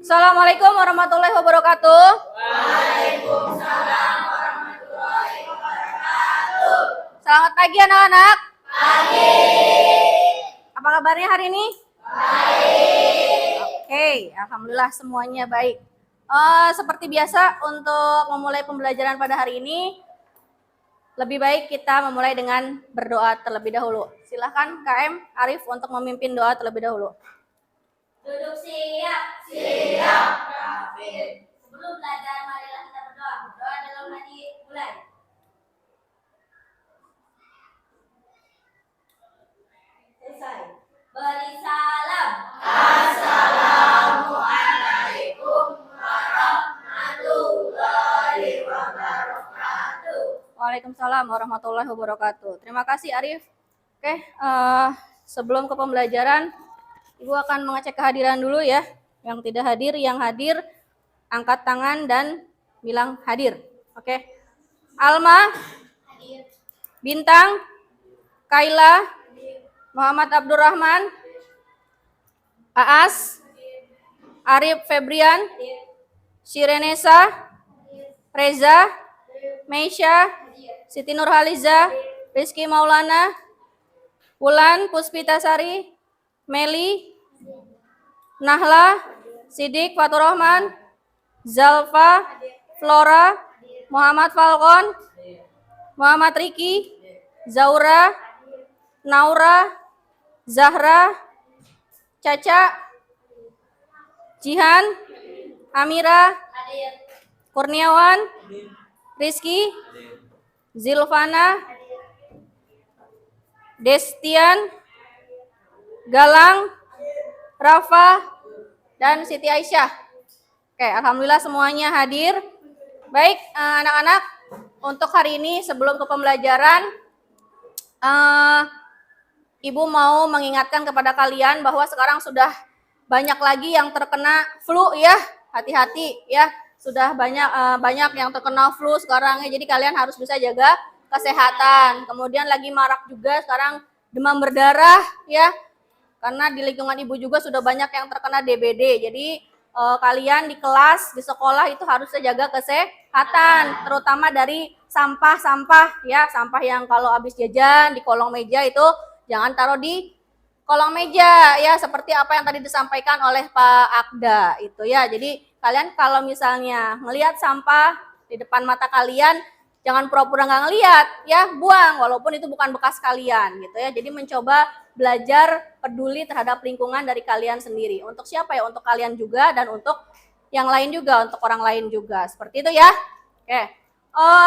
Assalamualaikum warahmatullahi wabarakatuh. Selamat pagi anak-anak. Pagi. Apa kabarnya hari ini? Baik. Oke, alhamdulillah semuanya baik. Seperti biasa untuk memulai pembelajaran pada hari ini, lebih baik kita memulai dengan berdoa terlebih dahulu. Silahkan KM Arif untuk memimpin doa terlebih dahulu. Duduk siap. Siap. Sebelum belajar, marilah kita berdoa. Berdoa dalam hati, mulai. Selesai. Beri salam. Assalamualaikum warahmatullahi wabarakatuh. Waalaikumsalam warahmatullahi wabarakatuh. Terima kasih Arif. Oke, sebelum ke pembelajaran, Ibu akan mengecek kehadiran dulu ya. Yang tidak hadir, yang hadir, angkat tangan dan bilang hadir. Oke. Alma, Hadir. Bintang, Kaila, Muhammad Abdurrahman, Aas, Arif Febrian, Shirenesa, Reza, Meisha, Siti Nurhaliza, Rizky Maulana, Wulan Puspitasari, Meli, Nahla, Sidik Faturrahman, Zalfa, Flora, Muhammad Falcon, Muhammad Riki, Zaura, Naura, Zahra, Caca, Jihan, Amira, Hadir. Kurniawan, Rizky, Zilvana, Destian, Galang, Rafa, dan Siti Aisyah. Oke, alhamdulillah semuanya hadir. Baik, anak-anak, untuk hari ini sebelum ke pembelajaran, Ibu mau mengingatkan kepada kalian bahwa sekarang sudah banyak lagi yang terkena flu ya. Hati-hati ya. Sudah banyak yang terkena flu sekarang ya. Jadi kalian harus bisa jaga kesehatan. Kemudian lagi marak juga sekarang demam berdarah ya. Karena di lingkungan Ibu juga sudah banyak yang terkena DBD. Jadi kalian di kelas, di sekolah itu harus jaga kesehatan, terutama dari sampah-sampah ya, sampah yang kalau habis jajan di kolong meja itu jangan taruh di kolong meja ya, seperti apa yang tadi disampaikan oleh Pak Akda itu ya. Jadi kalian kalau misalnya melihat sampah di depan mata kalian, jangan pura-pura nggak ngelihat ya, buang walaupun itu bukan bekas kalian gitu ya. Jadi mencoba belajar peduli terhadap lingkungan dari kalian sendiri. Untuk siapa ya? Untuk kalian juga dan untuk yang lain juga, untuk orang lain juga. Seperti itu ya. Oke.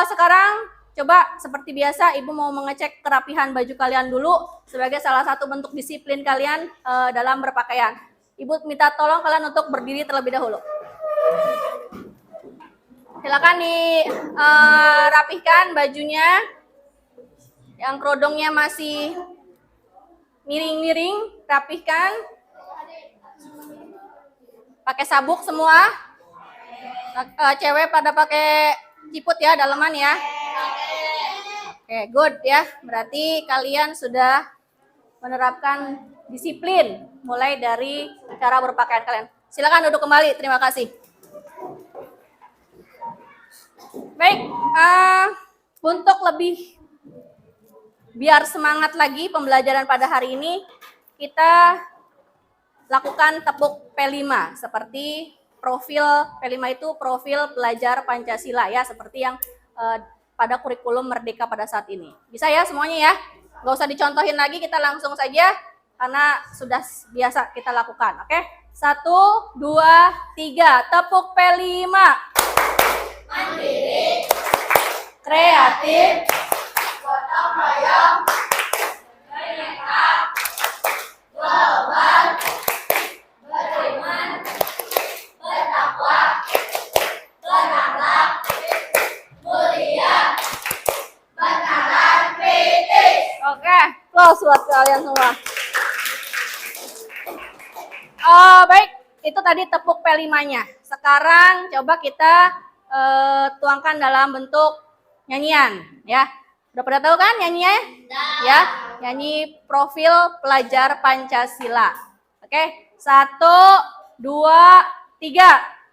Sekarang coba seperti biasa Ibu mau mengecek kerapihan baju kalian dulu sebagai salah satu bentuk disiplin kalian dalam berpakaian. Ibu minta tolong kalian untuk berdiri terlebih dahulu. Silakan dirapihkan bajunya. Yang kerodongnya masih miring-miring, rapihkan. Pakai sabuk semua. Cewek pada pakai ciput ya, daleman ya. Oke, good ya. Berarti kalian sudah menerapkan disiplin mulai dari cara berpakaian kalian. Silakan duduk kembali. Terima kasih. Baik, untuk lebih biar semangat lagi pembelajaran pada hari ini, kita lakukan tepuk P5 seperti profil P5 itu profil pelajar Pancasila ya, seperti yang pada kurikulum Merdeka pada saat ini. Bisa ya semuanya ya? Nggak usah dicontohin lagi, kita langsung saja karena sudah biasa kita lakukan. Oke? 1, 2, 3, tepuk P5. Mandiri. Kreatif. Gotong royong. Bineka. Global. Beriman. Bertakwa. Berakhlak. Mulia. Bernalar kritis. Oke, close buat kalian semua. Baik, itu tadi tepuk P5-nya. Sekarang coba kita tuangkan dalam bentuk nyanyian ya. Udah pada tahu kan nyanyinya? Ya, nyanyi profil pelajar Pancasila. Oke, 1, 2, 3.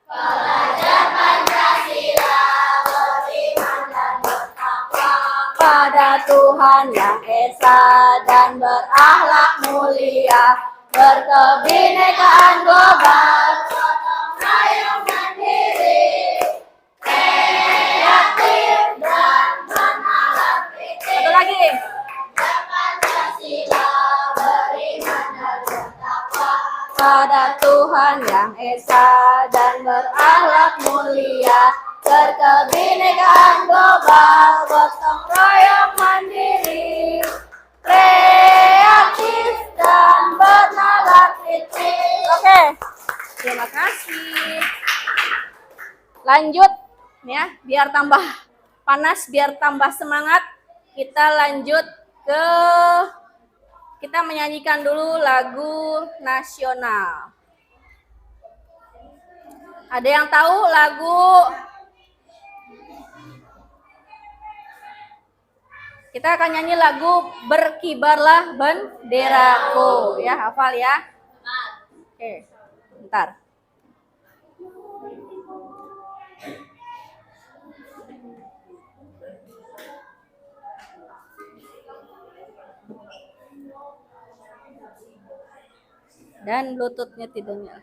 Belajar Pancasila, beriman dan bertakwa Pada Tuhan Yang Esa dan berakhlak mulia, berkebinekaan global, gotong royong mandiri, kreatif dan menalar kritis. satu lagi. Belajar Pancasila, beriman dan bertakwa Pada Tuhan Yang Esa dan berakhlak mulia, berkebinekaan global, gotong royong mandiri, kreatif dan bernalar kritis. Oke, terima kasih. Lanjut ya, biar tambah panas, biar tambah semangat. Kita lanjut ke kita menyanyikan dulu lagu nasional. Ada yang tahu lagu? Kita akan nyanyi lagu Berkibarlah Benderaku. Ya, hafal ya. Oke, bentar. Dan Bluetooth-nya tidak nyala.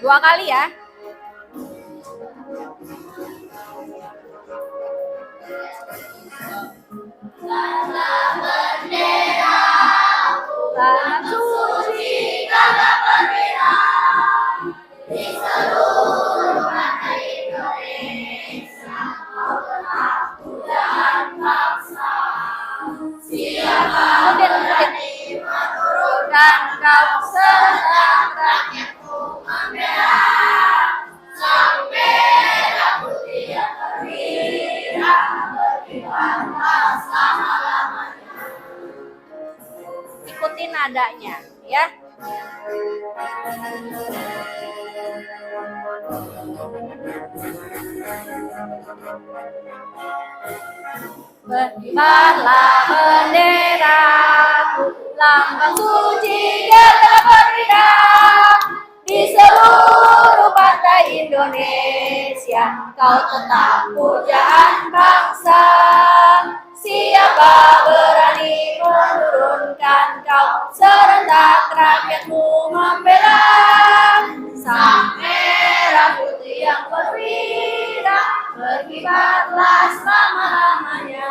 Dua kali ya. Tanah suci Tanah bermerah di seluruh tanah Indonesia, kau telah pujaan bangsa. Siapa berani menurunkan kau serta rakyatku membela sang merah putih yang berwira, berkibarlah selama-lamanya. ikuti nadanya ya. Berkibarlah benderaku, lambang suci Garuda berkibar di seluruh pantai Indonesia. Kau tetap pujaan bangsa. Siapa berani menurunkan kau, serentak rakyatmu membela sang merah putih yang berwira, berkibarlah selama-lamanya.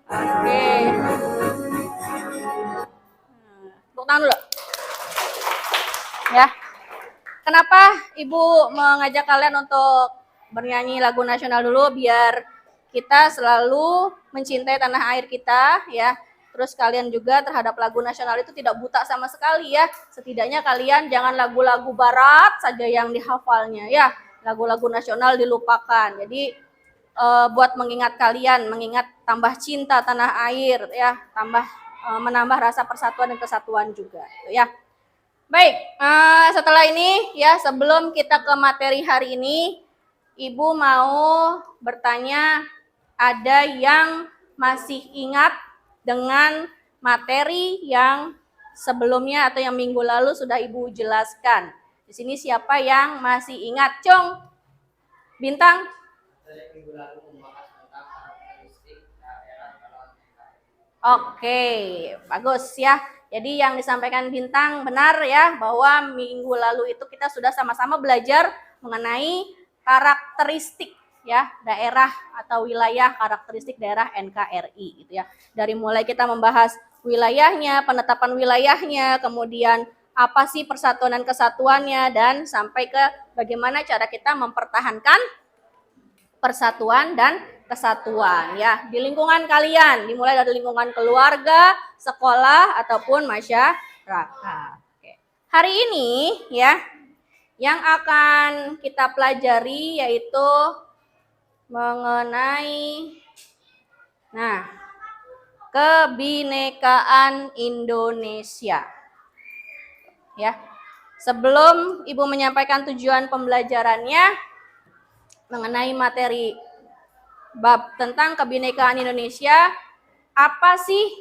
Oke. Tepuk tangan dulu. Ya. Kenapa Ibu mengajak kalian untuk bernyanyi lagu nasional dulu? Biar kita selalu mencintai tanah air kita ya. Terus kalian juga terhadap lagu nasional itu tidak buta sama sekali ya. Setidaknya kalian jangan lagu-lagu barat saja yang dihafalnya ya. Lagu-lagu nasional dilupakan. Jadi buat mengingat kalian, mengingat tambah cinta tanah air ya, tambah menambah rasa persatuan dan kesatuan juga ya. Baik, setelah ini ya, sebelum kita ke materi hari ini, Ibu mau bertanya, ada yang masih ingat dengan materi yang sebelumnya atau yang minggu lalu sudah Ibu jelaskan? Di sini siapa yang masih ingat? Cung, Bintang? Oke, bagus ya. Jadi yang disampaikan Bintang benar ya, bahwa minggu lalu itu kita sudah sama-sama belajar mengenai karakteristik ya daerah atau wilayah, karakteristik daerah NKRI gitu ya. Dari mulai kita membahas wilayahnya, penetapan wilayahnya, kemudian apa sih persatuan dan kesatuannya, dan sampai ke bagaimana cara kita mempertahankan persatuan dan kesatuan ya di lingkungan kalian, dimulai dari lingkungan keluarga, sekolah ataupun masyarakat. Oke. Hari ini ya yang akan kita pelajari yaitu mengenai Kebinekaan Indonesia. Ya. Sebelum Ibu menyampaikan tujuan pembelajarannya mengenai materi bab tentang kebinekaan Indonesia, apa sih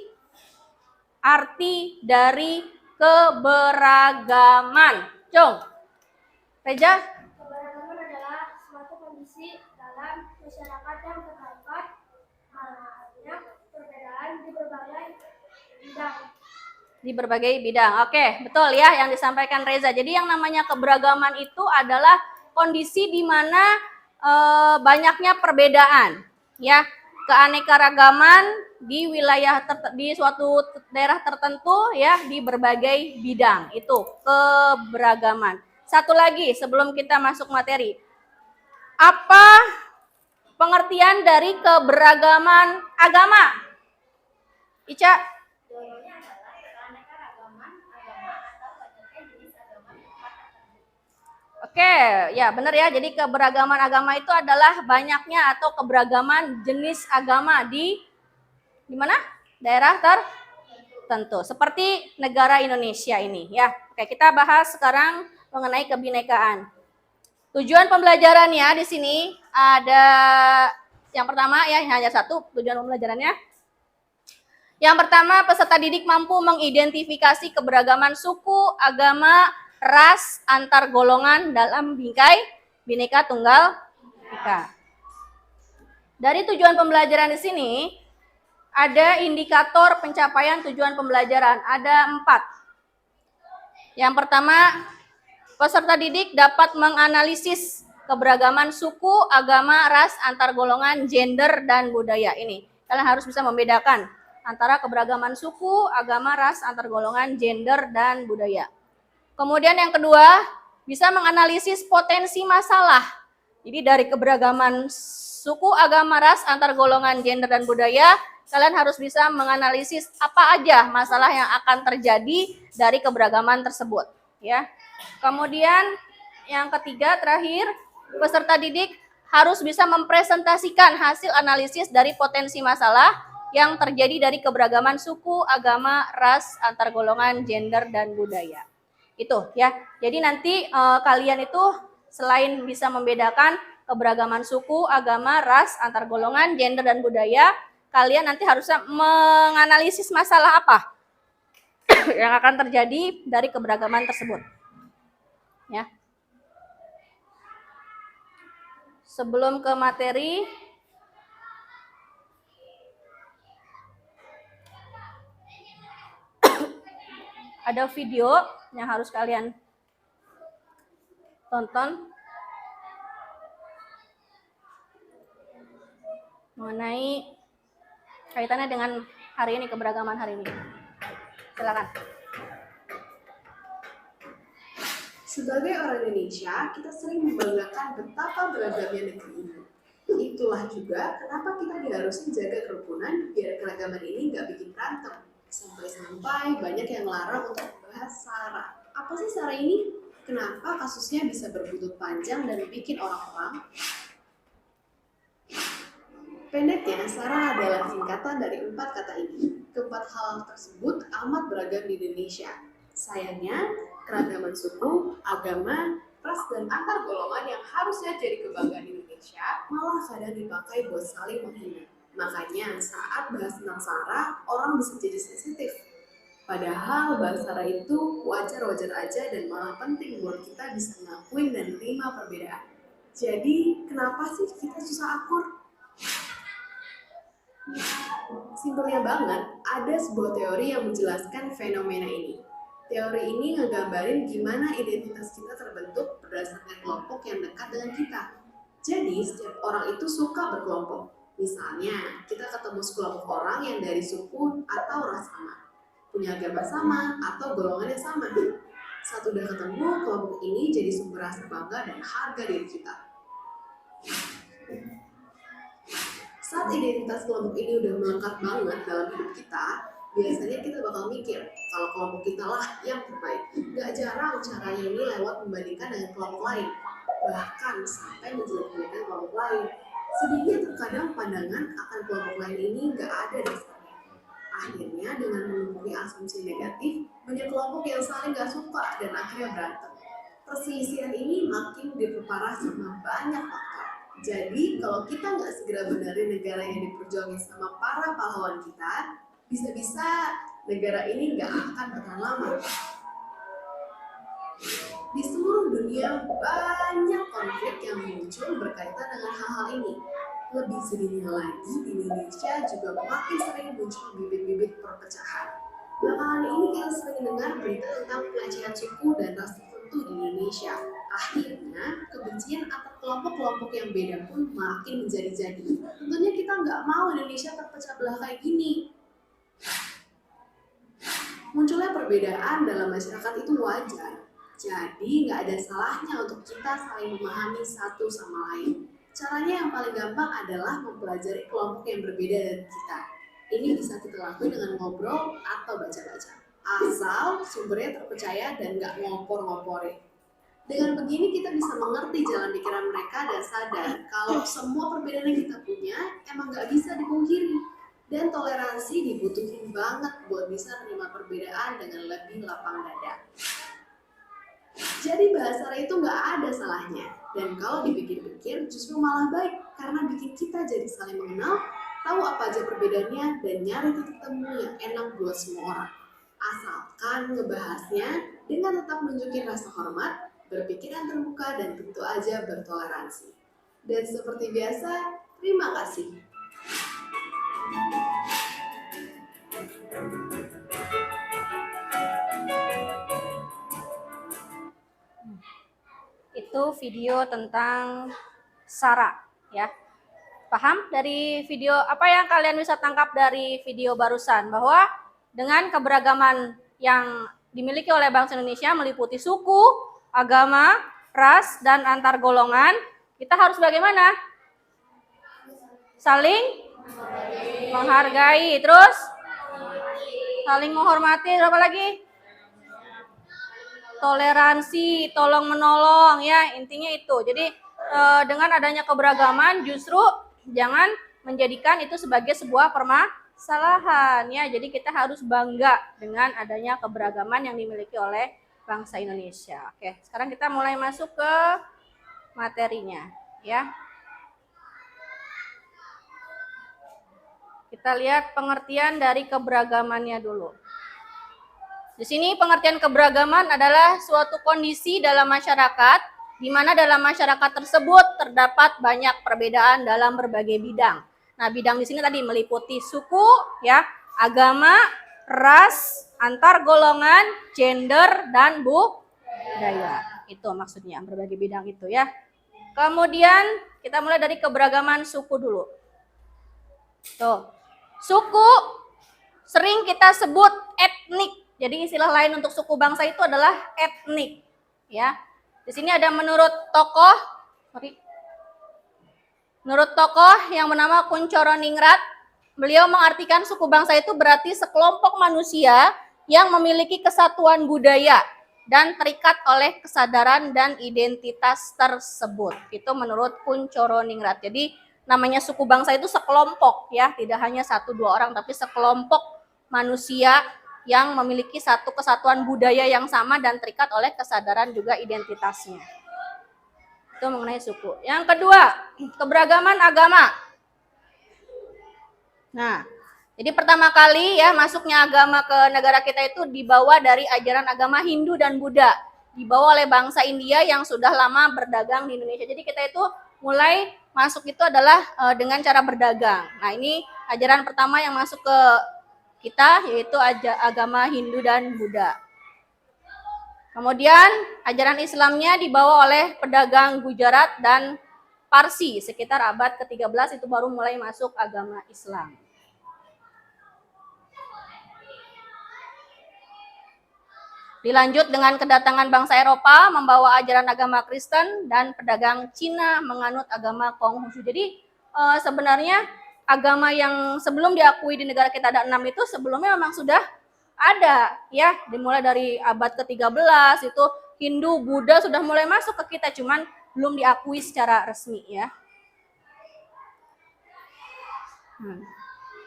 arti dari keberagaman? Cung, Reja? Keberagaman adalah suatu kondisi dalam masyarakat yang terdapat banyak perbedaan di berbagai bidang. Di berbagai bidang. Oke, betul ya yang disampaikan Reza. Jadi yang namanya keberagaman itu adalah kondisi di mana banyaknya perbedaan, ya. Keanekaragaman di wilayah di suatu daerah tertentu ya di berbagai bidang. Itu keberagaman. Satu lagi sebelum kita masuk materi. Apa pengertian dari keberagaman agama? Ica? Oke, ya benar ya. Jadi keberagaman agama itu adalah banyaknya atau keberagaman jenis agama di mana? Daerah tertentu. Seperti negara Indonesia ini ya. Oke, kita bahas sekarang mengenai kebinekaan. Tujuan pembelajarannya di sini ada yang pertama ya, hanya satu tujuan pembelajarannya. Yang pertama, peserta didik mampu mengidentifikasi keberagaman suku, agama, ras, antar golongan dalam bingkai Bhinneka Tunggal Ika. Dari tujuan pembelajaran di sini, ada indikator pencapaian tujuan pembelajaran, ada 4. Yang pertama, peserta didik dapat menganalisis keberagaman suku, agama, ras, antar golongan, gender, dan budaya. Ini, kalian harus bisa membedakan antara keberagaman suku, agama, ras, antar golongan, gender, dan budaya. Kemudian yang kedua, bisa menganalisis potensi masalah. Jadi dari keberagaman suku, agama, ras, antar golongan, gender, dan budaya, kalian harus bisa menganalisis apa aja masalah yang akan terjadi dari keberagaman tersebut. Ya. Kemudian yang ketiga, terakhir, peserta didik harus bisa mempresentasikan hasil analisis dari potensi masalah yang terjadi dari keberagaman suku, agama, ras, antar golongan, gender, dan budaya. Itu ya. Jadi nanti kalian itu selain bisa membedakan keberagaman suku, agama, ras, antar golongan, gender, dan budaya, kalian nanti harusnya menganalisis masalah apa yang akan terjadi dari keberagaman tersebut. Ya. Sebelum ke materi, ada video yang harus kalian tonton mengenai kaitannya dengan hari ini, keberagaman hari ini. Silakan. Sebagai orang Indonesia, kita sering membanggakan betapa beragamnya negeri ini. Itulah juga kenapa kita diharuskan jaga kerukunan biar keragaman ini nggak bikin berantem. Sampai-sampai banyak yang larang untuk membahas SARA. Apa sih SARA ini? Kenapa kasusnya bisa berbuntut panjang dan bikin orang-orang? Pendeknya, SARA adalah singkatan dari 4 kata ini. Keempat hal tersebut amat beragam di Indonesia. Sayangnya, keragaman suku, agama, ras, dan antar golongan yang harusnya jadi kebanggaan Indonesia malah kadang dipakai buat saling menghina. Makanya saat bahas tentang SARA, orang bisa jadi sensitif. Padahal bahas SARA itu wajar-wajar aja dan malah penting buat kita bisa ngakuin dan terima perbedaan. Jadi, kenapa sih kita susah akur? Simpelnya banget, ada sebuah teori yang menjelaskan fenomena ini. Teori ini ngegambarin gimana identitas kita terbentuk berdasarkan kelompok yang dekat dengan kita. Jadi, setiap orang itu suka berkelompok. Misalnya, kita ketemu sekelompok orang yang dari suku atau ras sama, punya agama sama, atau golongan yang sama. Saat udah ketemu, kelompok ini jadi sumber rasa bangga dan harga diri kita. Saat identitas kelompok ini udah melekat banget dalam hidup kita, biasanya kita bakal mikir kalau kelompok kita lah yang terbaik. Gak jarang caranya ini lewat membandingkan dengan kelompok lain, bahkan sampai menjelek-jelekan kelompok lain. Sedihnya terkadang pandangan akan kelompok lain ini gak ada dasarnya. Akhirnya dengan menumbuhi asumsi negatif, banyak kelompok yang saling gak suka dan akhirnya berantem. Perselisihan ini makin diperparah sama banyak faktor. Jadi kalau kita nggak segera benerin negara yang diperjuangin sama para pahlawan kita, bisa-bisa negara ini nggak akan bertahan lama. Di seluruh dunia banyak konflik yang muncul berkaitan dengan hal-hal ini. Lebih sedihnya lagi, di Indonesia juga makin sering muncul bibit-bibit perpecahan. Belakangan ini kita sering dengar berita tentang pelecehan suku dan ras tertentu di Indonesia. Akhirnya, kebencian antar kelompok-kelompok yang beda pun makin menjadi-jadi. Tentunya kita nggak mau Indonesia terpecah belah kayak gini. Munculnya perbedaan dalam masyarakat itu wajar. Jadi nggak ada salahnya untuk kita saling memahami satu sama lain. Caranya yang paling gampang adalah mempelajari kelompok yang berbeda dari kita. Ini bisa kita lakukan dengan ngobrol atau baca-baca. Asal sumbernya terpercaya dan nggak ngompor-ngomporin. Dengan begini kita bisa mengerti jalan pikiran mereka dan sadar kalau semua perbedaan yang kita punya emang nggak bisa dipungkiri. Dan toleransi dibutuhin banget buat bisa menerima perbedaan dengan lebih lapang dada. Jadi bahasa itu nggak ada salahnya. Dan kalau dipikir-pikir justru malah baik karena bikin kita jadi saling mengenal, tahu apa aja perbedaannya dan nyari titik temu yang enak buat semua orang. Asalkan ngebahasnya dengan tetap nunjukin rasa hormat, berpikiran terbuka dan tentu aja bertoleransi. Dan seperti biasa, terima kasih. Itu video tentang SARA ya. Paham dari video apa yang kalian bisa tangkap dari video barusan, bahwa dengan keberagaman yang dimiliki oleh bangsa Indonesia meliputi suku, agama, ras, dan antar golongan, kita harus bagaimana? Saling menghargai, terus saling menghormati, apa lagi? Toleransi, tolong menolong, ya intinya itu. Jadi dengan adanya keberagaman justru jangan menjadikan itu sebagai sebuah permasalahan, ya. Jadi kita harus bangga dengan adanya keberagaman yang dimiliki oleh bangsa Indonesia. Oke, sekarang kita mulai masuk ke materinya, ya. Kita lihat pengertian dari keberagamannya dulu. Di sini pengertian keberagaman adalah suatu kondisi dalam masyarakat di mana dalam masyarakat tersebut terdapat banyak perbedaan dalam berbagai bidang. Nah, bidang di sini tadi meliputi suku, ya, agama, ras, antar golongan, gender, dan budaya. Itu maksudnya berbagai bidang itu, ya. Kemudian kita mulai dari keberagaman suku dulu. Tuh, suku sering kita sebut etnik. Jadi istilah lain untuk suku bangsa itu adalah etnik, ya. Di sini ada menurut tokoh yang bernama Kuncoro Ningrat, beliau mengartikan suku bangsa itu berarti sekelompok manusia yang memiliki kesatuan budaya dan terikat oleh kesadaran dan identitas tersebut. Itu menurut Kuncoro Ningrat. Jadi namanya suku bangsa itu sekelompok, ya, tidak hanya 1-2 orang, tapi sekelompok manusia yang memiliki satu kesatuan budaya yang sama dan terikat oleh kesadaran juga identitasnya. Itu mengenai suku. Yang kedua, keberagaman agama. Nah, jadi pertama kali, ya, masuknya agama ke negara kita itu dibawa dari ajaran agama Hindu dan Buddha, dibawa oleh bangsa India yang sudah lama berdagang di Indonesia. Jadi kita itu mulai masuk itu adalah dengan cara berdagang. Nah, ini ajaran pertama yang masuk ke kita, yaitu agama Hindu dan Buddha. Kemudian ajaran Islamnya dibawa oleh pedagang Gujarat dan Parsi sekitar abad ke-13, itu baru mulai masuk agama Islam. Dilanjut dengan kedatangan bangsa Eropa membawa ajaran agama Kristen dan pedagang Cina menganut agama Konghucu. Jadi sebenarnya agama yang sebelum diakui di negara kita ada 6 itu sebelumnya memang sudah ada, ya. Dimulai dari abad ke-13 itu Hindu, Buddha sudah mulai masuk ke kita, cuman belum diakui secara resmi, ya.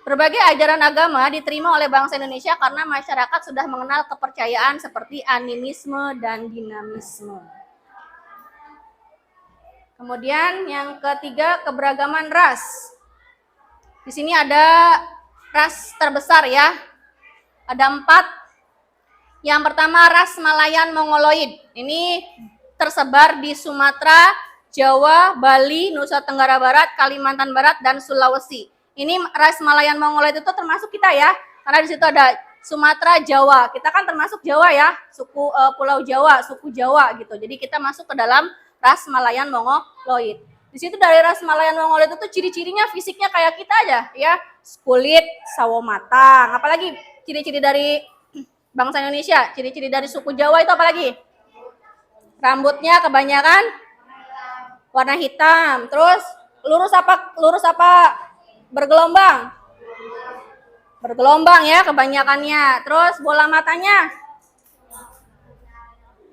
Berbagai ajaran agama diterima oleh bangsa Indonesia karena masyarakat sudah mengenal kepercayaan seperti animisme dan dinamisme. Kemudian yang ketiga, keberagaman ras. Di sini ada ras terbesar ya. Ada 4. Yang pertama ras Malayan Mongoloid. Ini tersebar di Sumatera, Jawa, Bali, Nusa Tenggara Barat, Kalimantan Barat, dan Sulawesi. Ini ras Malayan Mongoloid itu termasuk kita ya, karena di situ ada Sumatera, Jawa. Kita kan termasuk Jawa ya, suku Pulau Jawa, suku Jawa gitu. Jadi kita masuk ke dalam ras Malayan Mongoloid. Di situ dari ras Malayan Mongoloid itu ciri-cirinya fisiknya kayak kita aja ya, kulit sawo matang. Apalagi ciri-ciri dari bangsa Indonesia, ciri-ciri dari suku Jawa itu apalagi? Rambutnya kebanyakan warna hitam. Terus lurus apa? Bergelombang. Bergelombang ya kebanyakannya. Terus bola matanya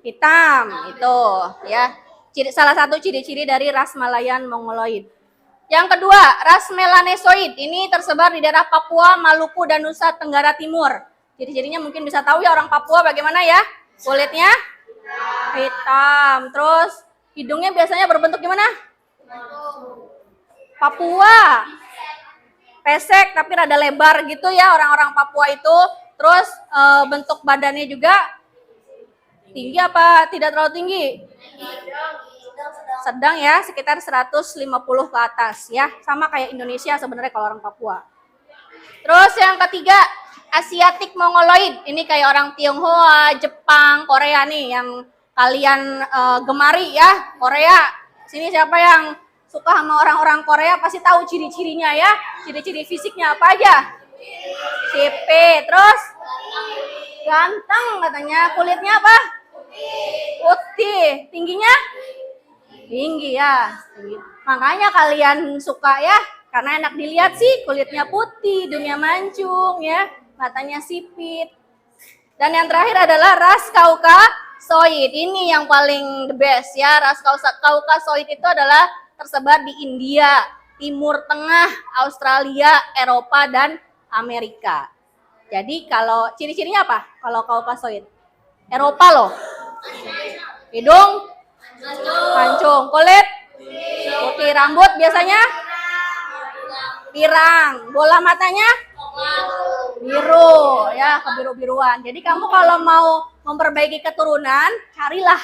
hitam itu ya. Salah satu ciri-ciri dari ras Malayan Mongoloid. Yang kedua, ras Melanesoid. Ini tersebar di daerah Papua, Maluku, dan Nusa Tenggara Timur. Ciri-cirinya mungkin bisa tahu ya orang Papua bagaimana ya? Kulitnya hitam. Terus hidungnya biasanya berbentuk gimana? Papua. Pesek tapi rada lebar gitu ya orang-orang Papua itu. Terus bentuk badannya juga tinggi apa tidak terlalu tinggi? Sedang ya, sekitar 150 ke atas ya. Sama kayak Indonesia sebenarnya kalau orang Papua. Terus yang ketiga, Asiatic Mongoloid. Ini kayak orang Tionghoa, Jepang, Korea nih yang kalian gemari ya. Korea. Sini siapa yang suka sama orang-orang Korea pasti tahu ciri-cirinya ya. Ciri-ciri fisiknya apa aja? Sipit. Terus ganteng katanya. Kulitnya apa? Putih. Tingginya? Tinggi ya. Tinggi. Makanya kalian suka ya. Karena enak dilihat sih. Kulitnya putih, hidungnya mancung ya. Matanya sipit. Dan yang terakhir adalah ras Kaukasoid. Ini yang paling the best ya. Ras Kaukasoid itu adalah tersebar di India, Timur Tengah, Australia, Eropa, dan Amerika. Jadi kalau ciri-cirinya apa? Kalau Kaukasoid? Eropa loh. Hidung mancung, kulit putih, rambut biasanya pirang, bola matanya biru ya, kebiru-biruan. Jadi kamu kalau mau memperbaiki keturunan, carilah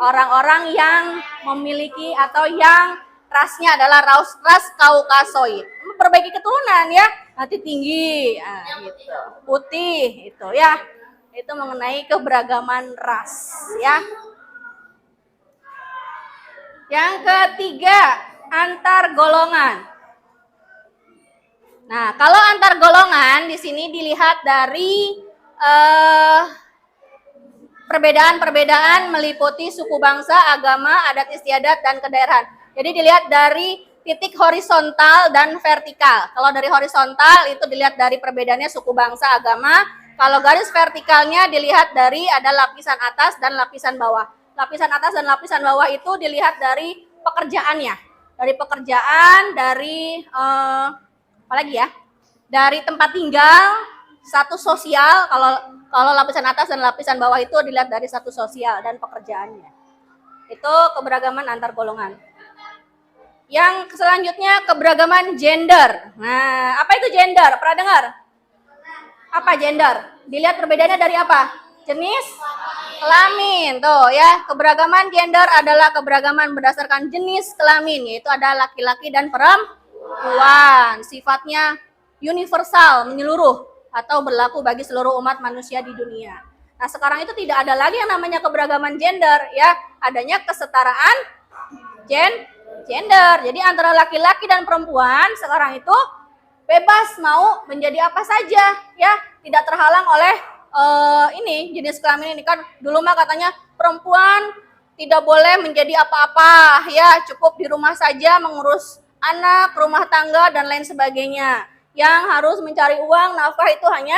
orang-orang yang memiliki atau yang rasnya adalah ras Kaukasoid. Memperbaiki keturunan ya, nanti tinggi, gitu. Putih itu ya. Itu mengenai keberagaman ras ya. Yang ketiga, antar golongan. Nah, kalau antar golongan di sini dilihat dari perbedaan-perbedaan meliputi suku bangsa, agama, adat istiadat, dan kedaerahan. Jadi dilihat dari titik horizontal dan vertikal. Kalau dari horizontal itu dilihat dari perbedaannya suku bangsa, agama. Kalau garis vertikalnya dilihat dari ada lapisan atas dan lapisan bawah. Lapisan atas dan lapisan bawah itu dilihat dari pekerjaannya. Dari pekerjaan, dari apa lagi ya? Dari tempat tinggal, status sosial. Kalau lapisan atas dan lapisan bawah itu dilihat dari status sosial dan pekerjaannya. Itu keberagaman antar golongan. Yang selanjutnya keberagaman gender. Nah, apa itu gender? Pernah dengar? Apa gender? Dilihat perbedaannya dari apa? Jenis kelamin. Tuh ya, keberagaman gender adalah keberagaman berdasarkan jenis kelamin, yaitu ada laki-laki dan perempuan. Sifatnya universal, menyeluruh atau berlaku bagi seluruh umat manusia di dunia. Nah, sekarang itu tidak ada lagi yang namanya keberagaman gender ya, adanya kesetaraan gender. Jadi antara laki-laki dan perempuan sekarang itu bebas mau menjadi apa saja ya, tidak terhalang oleh ini jenis kelamin ini. Kan dulu mah katanya perempuan tidak boleh menjadi apa-apa ya, cukup di rumah saja mengurus anak, rumah tangga dan lain sebagainya. Yang harus mencari uang nafkah itu hanya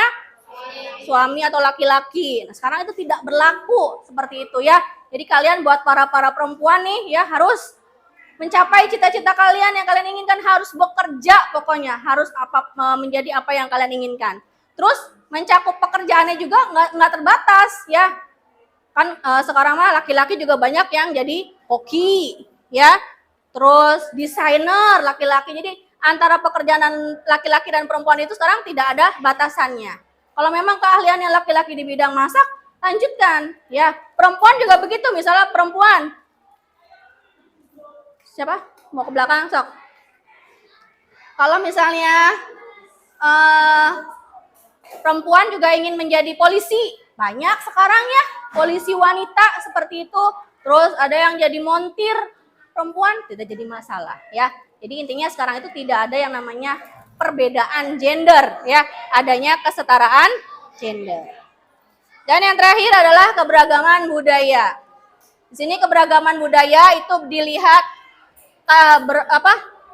suami atau laki-laki. Nah, sekarang itu tidak berlaku seperti itu ya. Jadi kalian buat para perempuan nih ya harus mencapai cita-cita kalian yang kalian inginkan harus bekerja pokoknya, harus menjadi apa yang kalian inginkan. Terus mencakup pekerjaannya juga nggak terbatas ya. Kan sekarang mah laki-laki juga banyak yang jadi koki ya. Terus desainer laki-laki. Jadi antara pekerjaan laki-laki dan perempuan itu sekarang tidak ada batasannya. Kalau memang keahliannya laki-laki di bidang masak, lanjutkan ya. Perempuan juga begitu, misalnya perempuan. Siapa? Mau ke belakang sok. Kalau misalnya perempuan juga ingin menjadi polisi, banyak sekarang ya polisi wanita seperti itu. Terus ada yang jadi montir perempuan, tidak jadi masalah ya. Jadi intinya sekarang itu tidak ada yang namanya perbedaan gender ya, adanya kesetaraan gender. Dan yang terakhir adalah keberagaman budaya. Di sini keberagaman budaya itu dilihat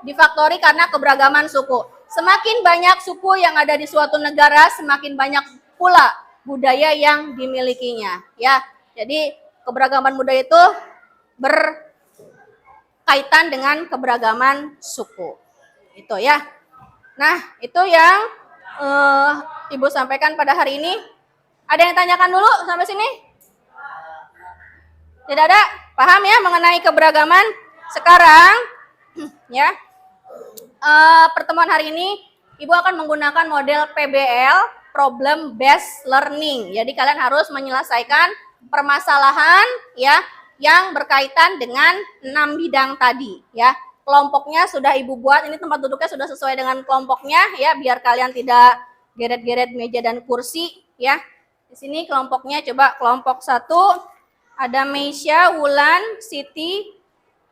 difaktori karena keberagaman suku. Semakin banyak suku yang ada di suatu negara, semakin banyak pula budaya yang dimilikinya ya. Jadi keberagaman budaya itu berkaitan dengan keberagaman suku. Itu ya. Nah, itu yang Ibu sampaikan pada hari ini. Ada yang tanyakan dulu sampai sini? Tidak ada? Paham ya mengenai keberagaman? Sekarang ya, pertemuan hari ini Ibu akan menggunakan model PBL, Problem Based Learning. Jadi kalian harus menyelesaikan permasalahan ya yang berkaitan dengan 6 bidang tadi ya. Kelompoknya sudah Ibu buat, ini tempat duduknya sudah sesuai dengan kelompoknya ya, biar kalian tidak geret-geret meja dan kursi ya. Di sini kelompoknya, coba kelompok 1 ada Meisya, Wulan, Siti,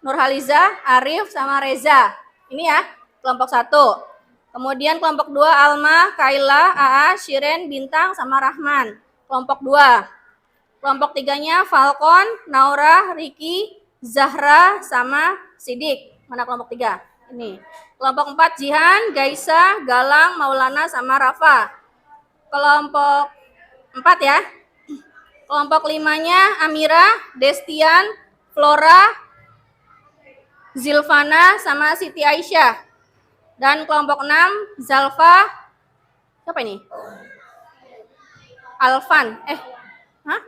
Nurhaliza, Arif, sama Reza. Ini ya, kelompok 1. Kemudian kelompok 2 Alma, Kaila, Aa, Shiren, Bintang, sama Rahman. Kelompok 2. Kelompok 3-nya Falcon, Naura, Riki, Zahra, sama Sidik. Mana kelompok 3? Ini. Kelompok 4 Jihan, Gaisa, Galang, Maulana, sama Rafa. Kelompok 4 ya. Kelompok 5-nya Amira, Destian, Flora, Zilvana, sama Siti Aisyah. Dan kelompok 6 Zalfa, siapa ini? Alfan. Hah?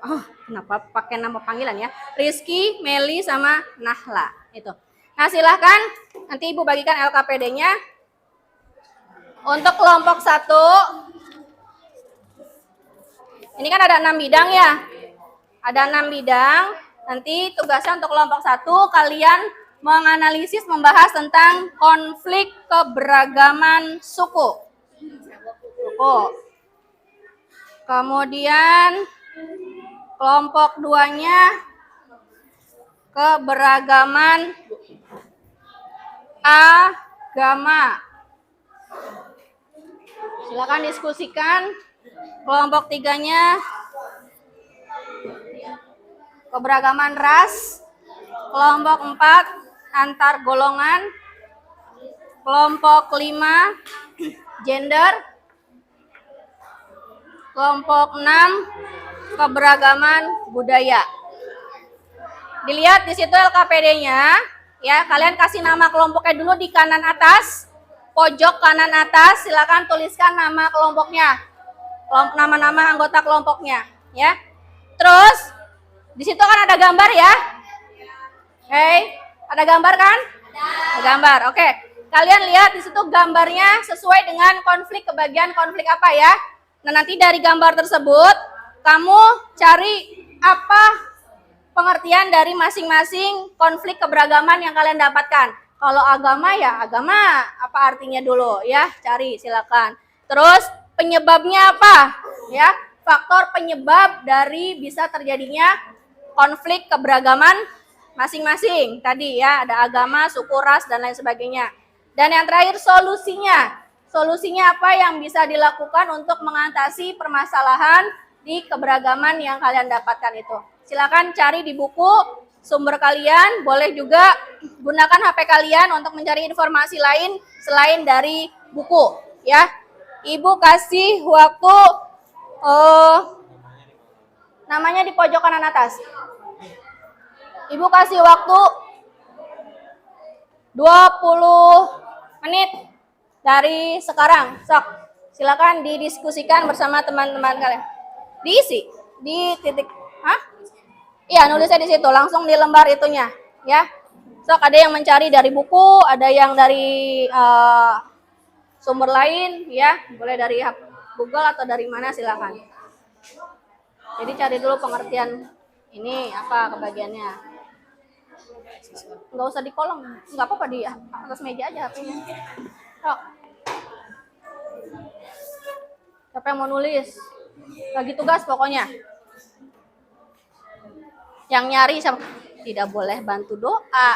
Oh, kenapa pakai nama panggilan ya? Rizky, Meli, sama Nahla. Itu. Nah, silahkan nanti Ibu bagikan LKPD-nya. Untuk kelompok 1, ini kan ada 6 bidang ya. Ada 6 bidang. Nanti tugasnya untuk kelompok 1, kalian menganalisis, membahas tentang konflik keberagaman suku. Kemudian kelompok 2-nya keberagaman agama. Silakan diskusikan. Kelompok 3-nya keberagaman ras. Kelompok 4 antar golongan. Kelompok 5 gender. Kelompok 6 keberagaman budaya. Dilihat di situ LKPD-nya ya, kalian kasih nama kelompoknya dulu di kanan atas, pojok kanan atas, silakan tuliskan nama kelompoknya. Nama-nama anggota kelompoknya ya. Terus di situ kan ada gambar ya. Ada gambar kan? Ada gambar. Oke. Kalian lihat di situ gambarnya sesuai dengan konflik, kebagian konflik apa ya? Nah, nanti dari gambar tersebut kamu cari apa pengertian dari masing-masing konflik keberagaman yang kalian dapatkan. Kalau agama ya agama, apa artinya dulu ya? Cari silakan. Terus penyebabnya apa? Ya, faktor penyebab dari bisa terjadinya konflik keberagaman masing-masing. Tadi ya, ada agama, suku, ras, dan lain sebagainya. Dan yang terakhir solusinya. Solusinya apa yang bisa dilakukan untuk mengatasi permasalahan di keberagaman yang kalian dapatkan itu. Silakan cari di buku sumber kalian, boleh juga gunakan HP kalian untuk mencari informasi lain selain dari buku ya. Ibu kasih waktu namanya di pojok kanan atas. Ibu kasih waktu 20 menit dari sekarang. Sok, silakan didiskusikan bersama teman-teman kalian. Diisi di titik, hah? Iya, nulisnya di situ, langsung di lembar itunya, ya. Sok, ada yang mencari dari buku, ada yang dari sumber lain, ya. Boleh dari Google atau dari mana, silakan. Jadi cari dulu pengertian ini apa kebagiannya. Nggak usah di kolom, nggak apa-apa di atas meja aja HP-nya. Sok. Siapa yang mau nulis? Bagi tugas pokoknya. Yang nyari siapa? Tidak boleh bantu doa.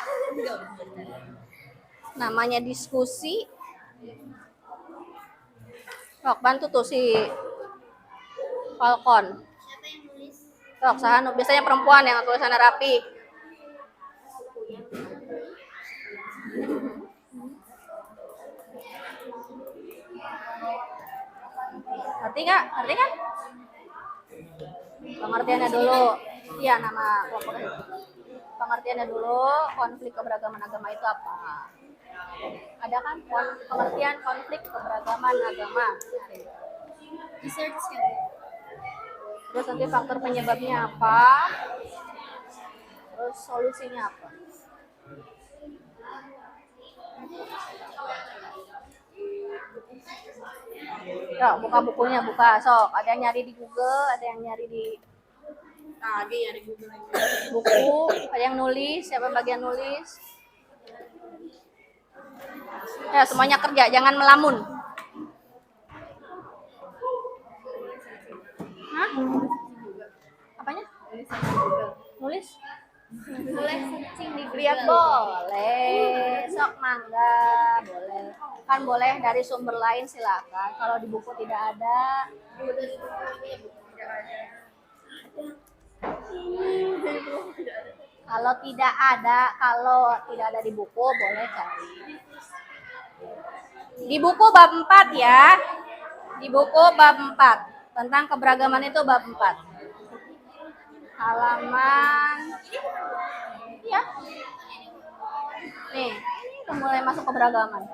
Namanya diskusi. Sok, bantu tuh si Falcon. Siapa yang nulis? Sok, Sahanu. Biasanya perempuan yang tulisannya rapi. Ngerti nggak? Ngerti kan? Pengertiannya dulu. Iya, nama kelompoknya. Pengertiannya dulu, konflik keberagaman agama itu apa? Ada kan pengertian konflik keberagaman agama? Research kan? Terus nanti faktor penyebabnya apa? Terus solusinya apa? Yuk, buka bukunya, buka. Sok, ada yang nyari di Google, ada yang nyari di buku, ada yang nulis, siapa bagian nulis? Ya, semuanya kerja, jangan melamun. Hah? Apanya? Nulis? Boleh searching di Lihat boleh, sok mangga, boleh. Kan boleh dari sumber lain silakan. Kalau di buku tidak ada, kalau tidak ada di buku boleh cari. Di buku bab 4 ya. Di buku bab 4 tentang keberagaman itu bab 4. Halaman ya. Nih, udah mulai masuk keberagaman.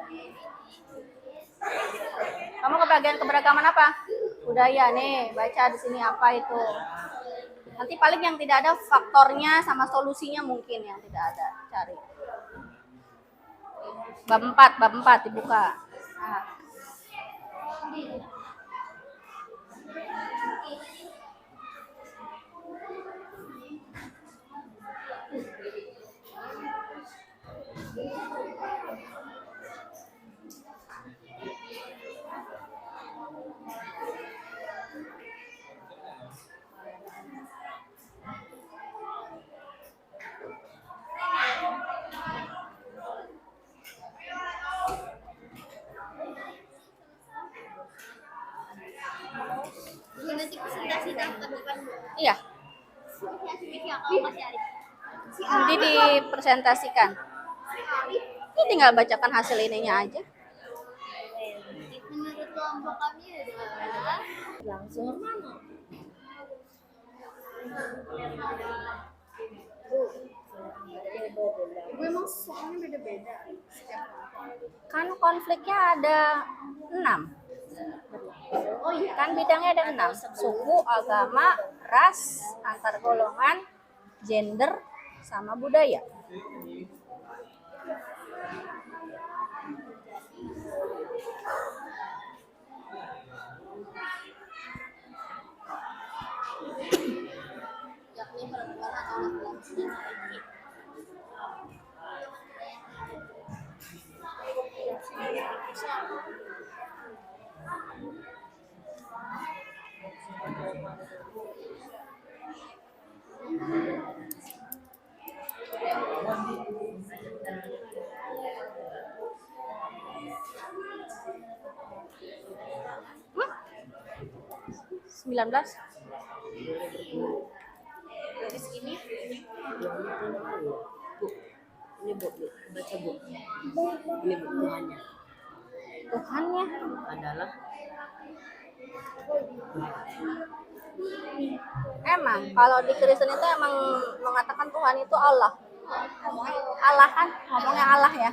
Kamu kebagian keberagaman apa? Budaya nih, baca di sini apa itu. Nanti paling yang tidak ada faktornya sama solusinya mungkin yang tidak ada, cari. Bab 4 dibuka. Nah. Nanti presentasi dapat depan. Iya, Kalau masih ada. nanti dipresentasikan. Ini tinggal bacakan hasil ininya aja. Menurut kelompok kami adalah langsung mana? Memang soalnya beda-beda. Kan konfliknya ada 6. Oh iya, kan bidangnya ada 6. Suku, agama, ras, antar golongan, gender, sama budaya. Yakni perempuan atau laki-laki. 19. Terus ini Ini bu, baca bu. Ini bu Tuhannya Tuhannya adalah Emang kalau di Kristen itu emang mengatakan Tuhan itu Allah. Allah kan ngomongnya Allah ya.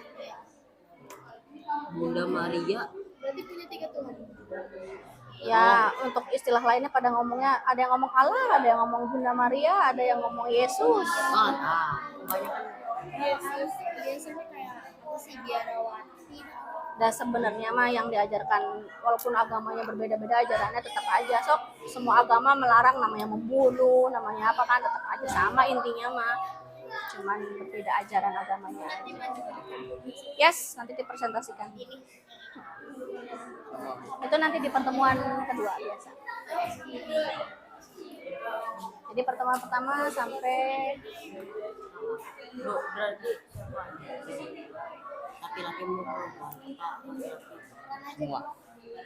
Bunda Maria. Berarti punya 3 Tuhan. Ya, untuk istilah lainnya pada ngomongnya ada yang ngomong Allah, ada yang ngomong Bunda Maria, ada yang ngomong Yesus. Kebanyakan Yesus biasanya kayak apa sih, biarawati. Dan sebenarnya mah yang diajarkan walaupun agamanya berbeda-beda ajarannya tetap aja. Sok semua agama melarang namanya membunuh, namanya apa kan tetap aja sama intinya mah. Cuman berbeda ajaran agamanya. Yes, nanti dipresentasikan. Itu nanti di pertemuan kedua biasa. Jadi pertemuan pertama sampai berarti laki-laki mau perempuan semua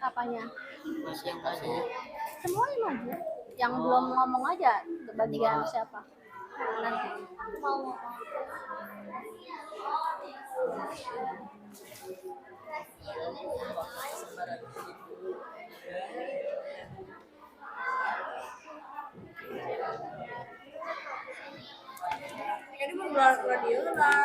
apanya? masih yang tadi Semuanya maju. Yang belum ngomong aja bagian siapa? Nanti. Jadi mau radio lah.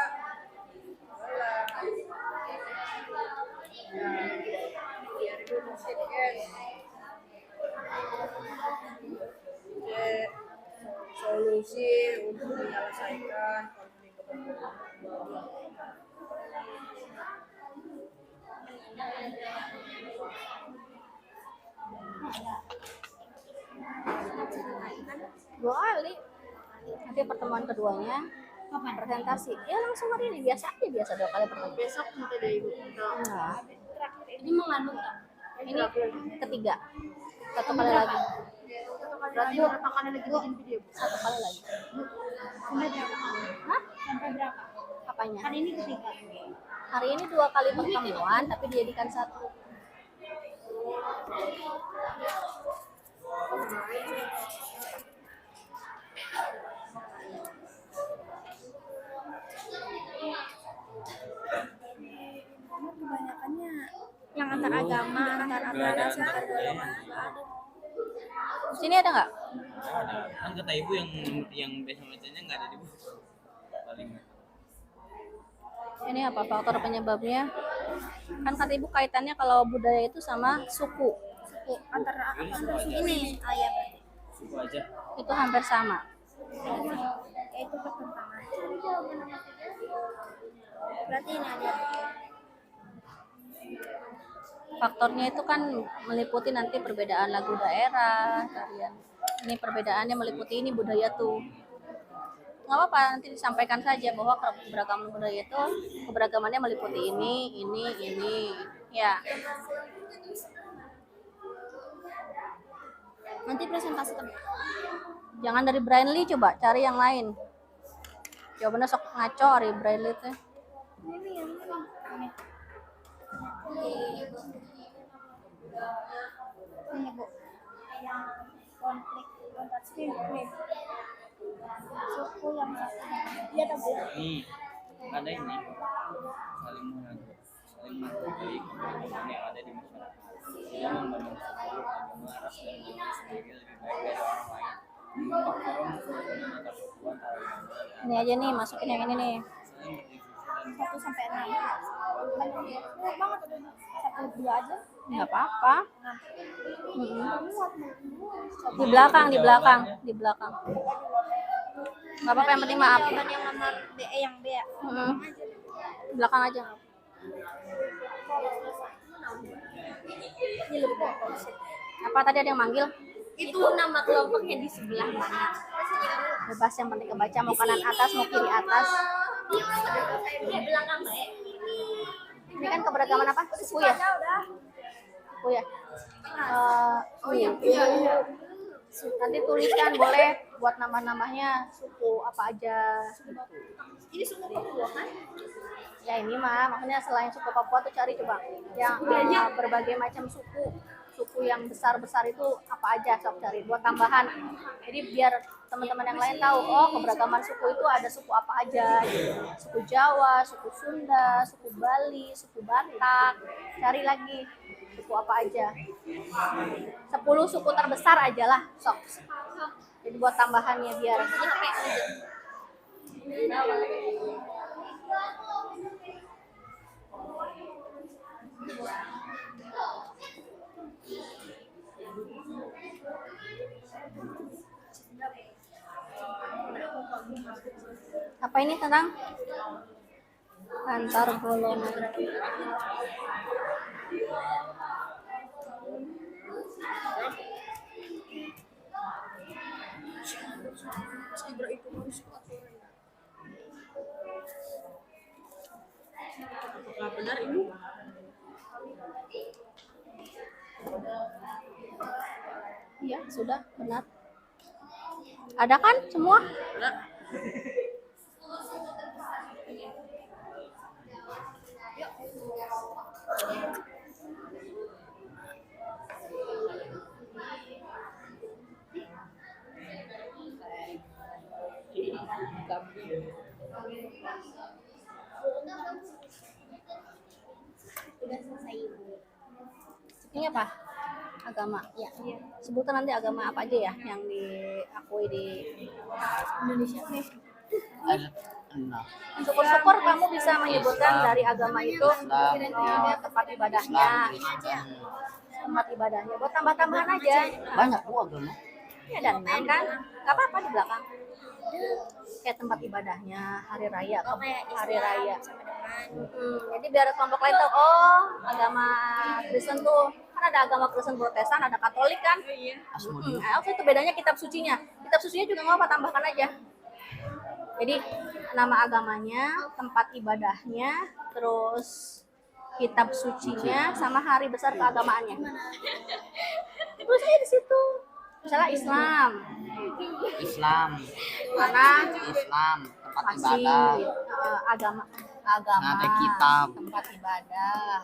Solusi untuk menyelesaikan konflik kepentingan. Dua kali. Nanti pertemuan keduanya presentasi. Ya langsung hari ini biasa aja biasa 2 kali pertemuan. Besok minta dari ibu. Nah, Ini mengandung kan? ini ketiga. 1 kali lagi. Berarti berapa kali lagi bikin video? 1 kali lagi. Sampai berapa? Hah? Sampai berapa? Apanya? Kan ini ketiga. Hari ini 2 kali pertemuan tapi dijadikan 1. Kebanyakannya yang antar agama, antar ras, antar golongan. Sini ada nggak? Ada. Kan kata ibu yang biasa bacanya nggak ada di buku. Paling Ini apa faktor penyebabnya? Kan kata ibu kaitannya kalau budaya itu sama suku. Suku antara ini ayah berarti. suku aja. Itu hampir sama. Itu pertentangan. Berarti ini ada. Faktornya itu kan meliputi nanti perbedaan lagu daerah, tarian. Ini perbedaannya meliputi ini budaya tuh. Nggak apa-apa, nanti disampaikan saja bahwa keberagaman budaya itu keberagamannya meliputi ini. Ya, Nanti presentasi kan. jangan dari Braille Lee, coba cari yang lain. Jawabannya sok ngaco dari Braille Lee teh. Ini yang ini. Ini bu, yang konflik suku yang satu. Iya tak bu? Ada ini saling menghargai keberagaman yang ada di masyarakat. Tidak memandang suku, agama, ras dan lain sendiri lebih baik dari orang lain. Membentuk forum kerukunan antar suku antara agama. Ini aja nih, masukin yang ini nih. Saling berdiskusi dan 1 sampai 6. Banyak banget udah. 1, 2 aja. Nggak apa-apa. Di belakang. Nggak apa-apa, yang penting maaf. Jawaban yang nomor B, yang B ya. Di belakang aja. Ini lebih bagus. Apa tadi ada yang manggil? Itu nama kelompoknya di sebelah mana? Bebas, yang penting kebaca, mau kanan atas, mau kiri atas. Di belakang B. Ini kan keberagaman apa? Suku ya? Suku ya? Iya. Nanti tuliskan, boleh buat nama-namanya suku apa aja. Ini suku Papua kan? Ya ini mah, makanya selain suku Papua tuh cari coba yang berbagai macam suku yang besar-besar itu apa aja, sok cari buat tambahan. Jadi biar teman-teman yang lain tahu, oh keberagaman suku itu ada suku apa aja, gitu. Suku Jawa, suku Sunda, suku Bali, suku Batak, cari lagi suku apa aja. 10 suku terbesar aja lah, sok. Jadi buat tambahannya biar apa ini tentang antar golongan. Ibra itu harus kuat. Apakah benar ibu? Iya, sudah benar. Ada kan semua? Benar. Udah selesai ibu. Ini apa? Agama. Ya. Sebutan nanti agama apa aja ya yang diakui di Indonesia nih. Syukur-syukur kamu bisa menyebutkan dari agama itu tempat ibadahnya. Tempat ibadahnya. Buat tambah-tambahan aja. Banyak kok agama. Ini ada 6 kan? Gak apa-apa di belakang. Kayak tempat ibadahnya, hari raya, hari raya. Jadi biar kelompok lain tahu, oh agama Kristen tuh kan ada agama Kristen Protestan, ada Katolik kan? Itu bedanya kitab sucinya. Kitab sucinya juga nggak apa tambahkan aja. Jadi nama agamanya, tempat ibadahnya, terus kitab sucinya, sama hari besar keagamaannya. Tulis aja di situ. Misalnya Islam, mana? Islam tempat Masjid, ibadah, agama, ada kitab. tempat ibadah.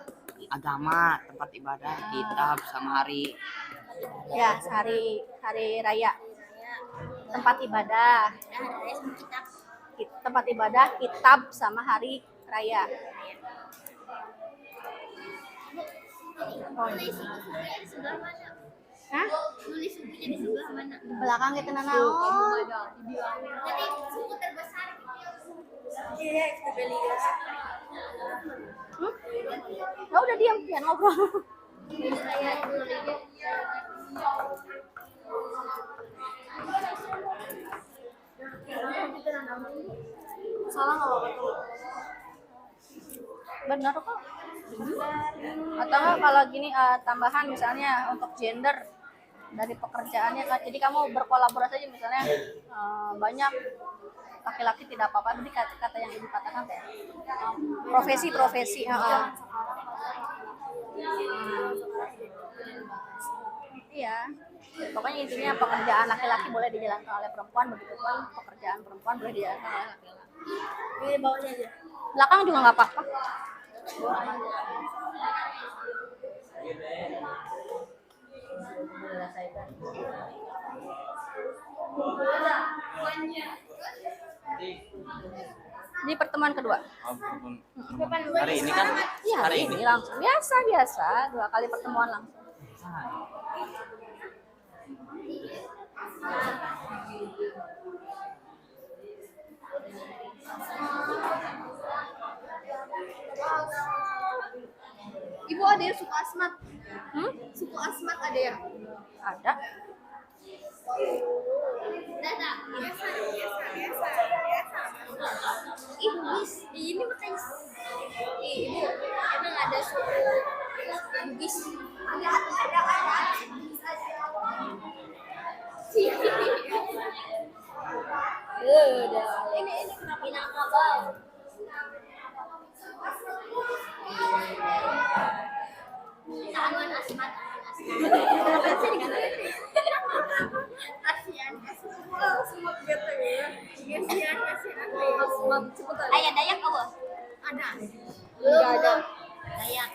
agama tempat ibadah, kitab sama hari Ya, hari raya. Tempat ibadah. Tempat ibadah, kitab sama hari raya. Nulis bukunya di sebelah mana? Hah? Nulis bukunya di sebelah mana? Belakang kita nanaon. Jadi suku terbesar gitu ya. Iya, itu Belia. Oh, udah diam, jangan ngobrol. Salah nggak apa-apa. Benar kok. Atau nggak kalau gini tambahan misalnya untuk gender dari pekerjaannya kan, jadi kamu berkolaborasi aja misalnya banyak laki-laki tidak apa-apa, jadi kata yang ibu katakan teh profesi. Iya, pokoknya intinya pekerjaan laki-laki boleh dijalankan oleh perempuan, begitu pun pekerjaan perempuan boleh dijalankan oleh laki-laki. Ini bawahnya aja. Belakang juga nggak apa-apa. Ini pertemuan kedua. Hari ini kan? Iya, hari ini langsung biasa 2 kali pertemuan langsung. Ibu ada yang suku Asmat? Suku Asmat ada ya? Ada. Biasa. Ibu Bugis, ini makanya Ibu emang ada suku Bugis? Ada. Udah. Ini kenapa Minangkabau. Aman Asmat. Asmat gitu ya? Kasihan. Ayah Dayak apa? Ada. Enggak ada. Dayak.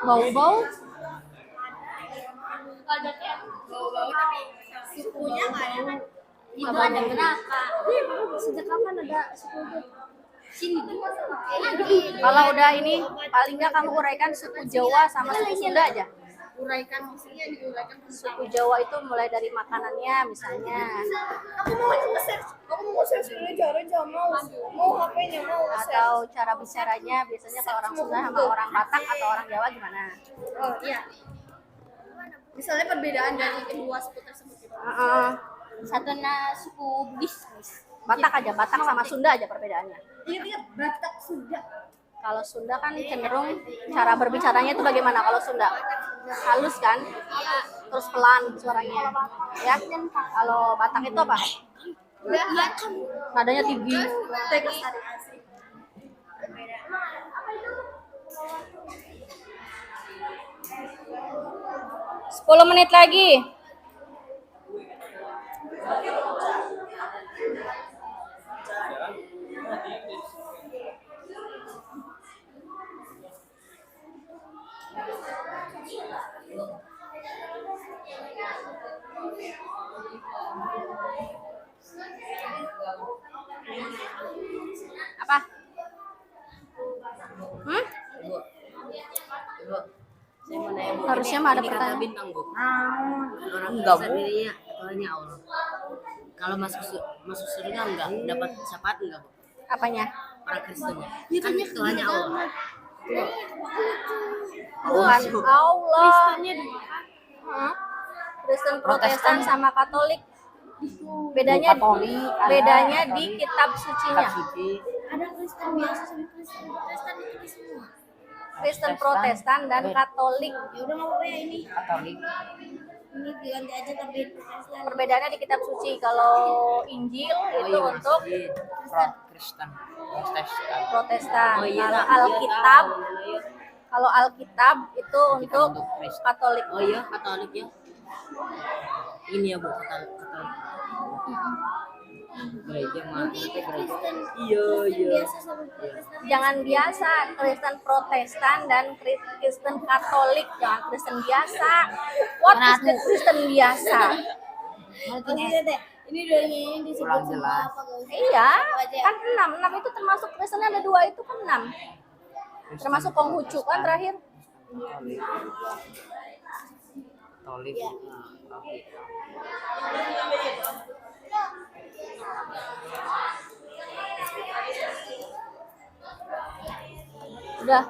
Bau-bau. Bau-bau tapi sukunya nggak ada. Itu ada neraka. Sejak kapan ada suku itu? Sini. Kalau udah ini paling nggak kamu uraikan suku Jawa sama suku Sunda aja. Uraikan maksudnya diuraikan Suku Jawa itu mulai dari makanannya misalnya. Aku mau nge-search. Aku mau search dulu caranya mau HP-nya mau search. Atau cara bicaranya biasanya kalau orang Sunda sama orang Batak atau orang Jawa gimana? Oh iya. Misalnya perbedaan dari kedua suku tersebut. Satu suku Bugis. Batak aja, Batak sama Sunda aja perbedaannya. Ingat Batak Sunda. Kalau Sunda kan cenderung cara berbicaranya itu bagaimana kalau Sunda? Halus kan? Terus pelan suaranya. Ya. Kalau Batak itu apa? Iya kan. Nadanya tinggi. Teks tadi asli. 10 menit lagi. Apa? Hmm? Ibu, saya mau nanya Bu. Harusnya Ini- mah ada ini kata pertanyaan. bintang Bu. Orang Enggak, bisa Bu. dirinya Tuhannya Allah. Kalau masuk surga enggak dapat syafaat enggak Bu? Apanya? Orang Kristennya. Kan Tuhannya Allah. Bukan Allah. Kristennya dua kan. Hah? Kristen Protestan sama Katolik. Bedanya bedanya di kitab sucinya. Ada Kristen biasa sama Kristen Protestan itu semua. Kristen Protestan dan Katolik. Ya udah nggak apa-apa ya ini. Katolik. Ini diganti aja tapi Protestan. Perbedaannya di kitab suci. Kalau Injil itu untuk Kristen. Protestan. Protestan. Oh iya, Kalau nah, Alkitab, iya, tahu. Iya. kalau Alkitab itu untuk untuk Kristen. Katolik. Oh iya, Katolik ya. Ini ya Bu, Katolik. Gereja mah, gereja. Iya, iya. Biasa sama Protestan. Jangan biasa Kristen Protestan dan Kristen Katolik, jangan Kristen biasa. What is the Kristen biasa? Maksudnya deh, ini dari ini disebut Kurang sama jelas. apa gak usah. Iya, aja. kan 6 itu termasuk Kristennya ada 2 itu kan 6. Termasuk Konghucu kan terakhir. Katolik. Udah.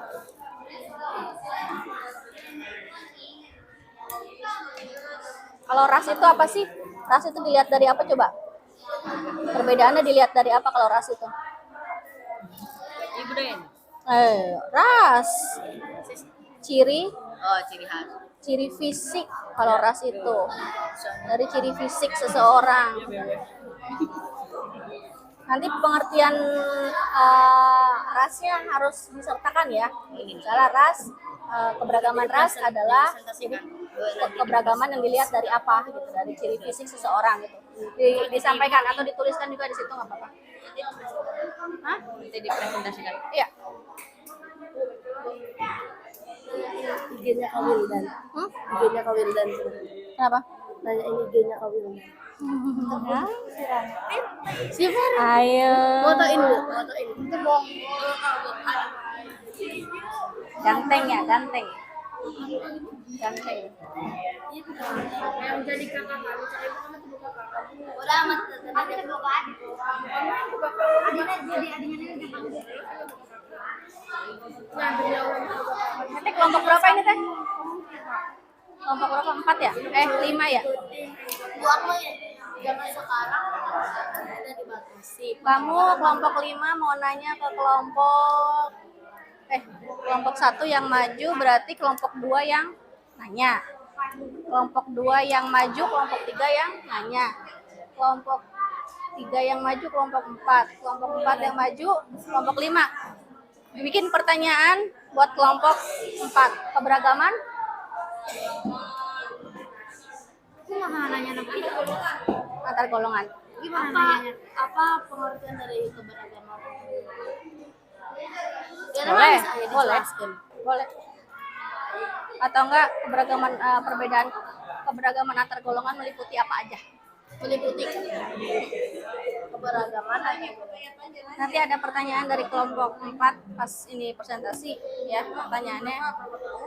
Kalau ras itu apa sih? Ras itu dilihat dari apa coba? Perbedaannya dilihat dari apa kalau ras itu? Ibu Den. Ras. Ciri Oh, ciri khas. ciri fisik kalau ras itu. Dari ciri fisik seseorang. Nanti pengertian rasnya harus disertakan ya. Misalnya ras, keberagaman ras adalah keberagaman yang dilihat dari apa gitu, dari ciri fisik seseorang gitu. Disampaikan atau dituliskan juga di situ nggak apa-apa. Hah? Nanti dipresentasikan. Iya. IG-nya Kak Wildan. IG-nya Kak Wildan. Kenapa? Nanya ini IG-nya Kak Wildan. Siapa? Ayo. Fotoin Bu, fotoin. Ganteng ya, ganteng. Ganteng. Yang jadi kakak kamu, cari kamu tuh kakak kamu. Udah amat ada bukaan. Adina jadi adina Nah, beliau Nanti kelompok berapa ini teh? Kelompok berapa? 4 ya? 5 ya? buat lo ya. Zaman sekarang udah dibatasi. Kamu kelompok 5 mau nanya ke kelompok 1 yang maju berarti kelompok 2 yang nanya. Kelompok 2 yang maju, kelompok 3 yang nanya. Kelompok 3 yang maju, kelompok 4. Kelompok 4 yang maju, kelompok 5. Bikin pertanyaan buat kelompok 4. Keberagaman? gimana nanya Antar golongan. Gimana nanya? Apa pengertian dari keberagaman? Boleh, boleh. Boleh. Atau enggak keberagaman antar golongan meliputi apa aja? Meliputi keberagaman atau Nanti ada pertanyaan dari kelompok 4 pas ini presentasi ya. Pertanyaannya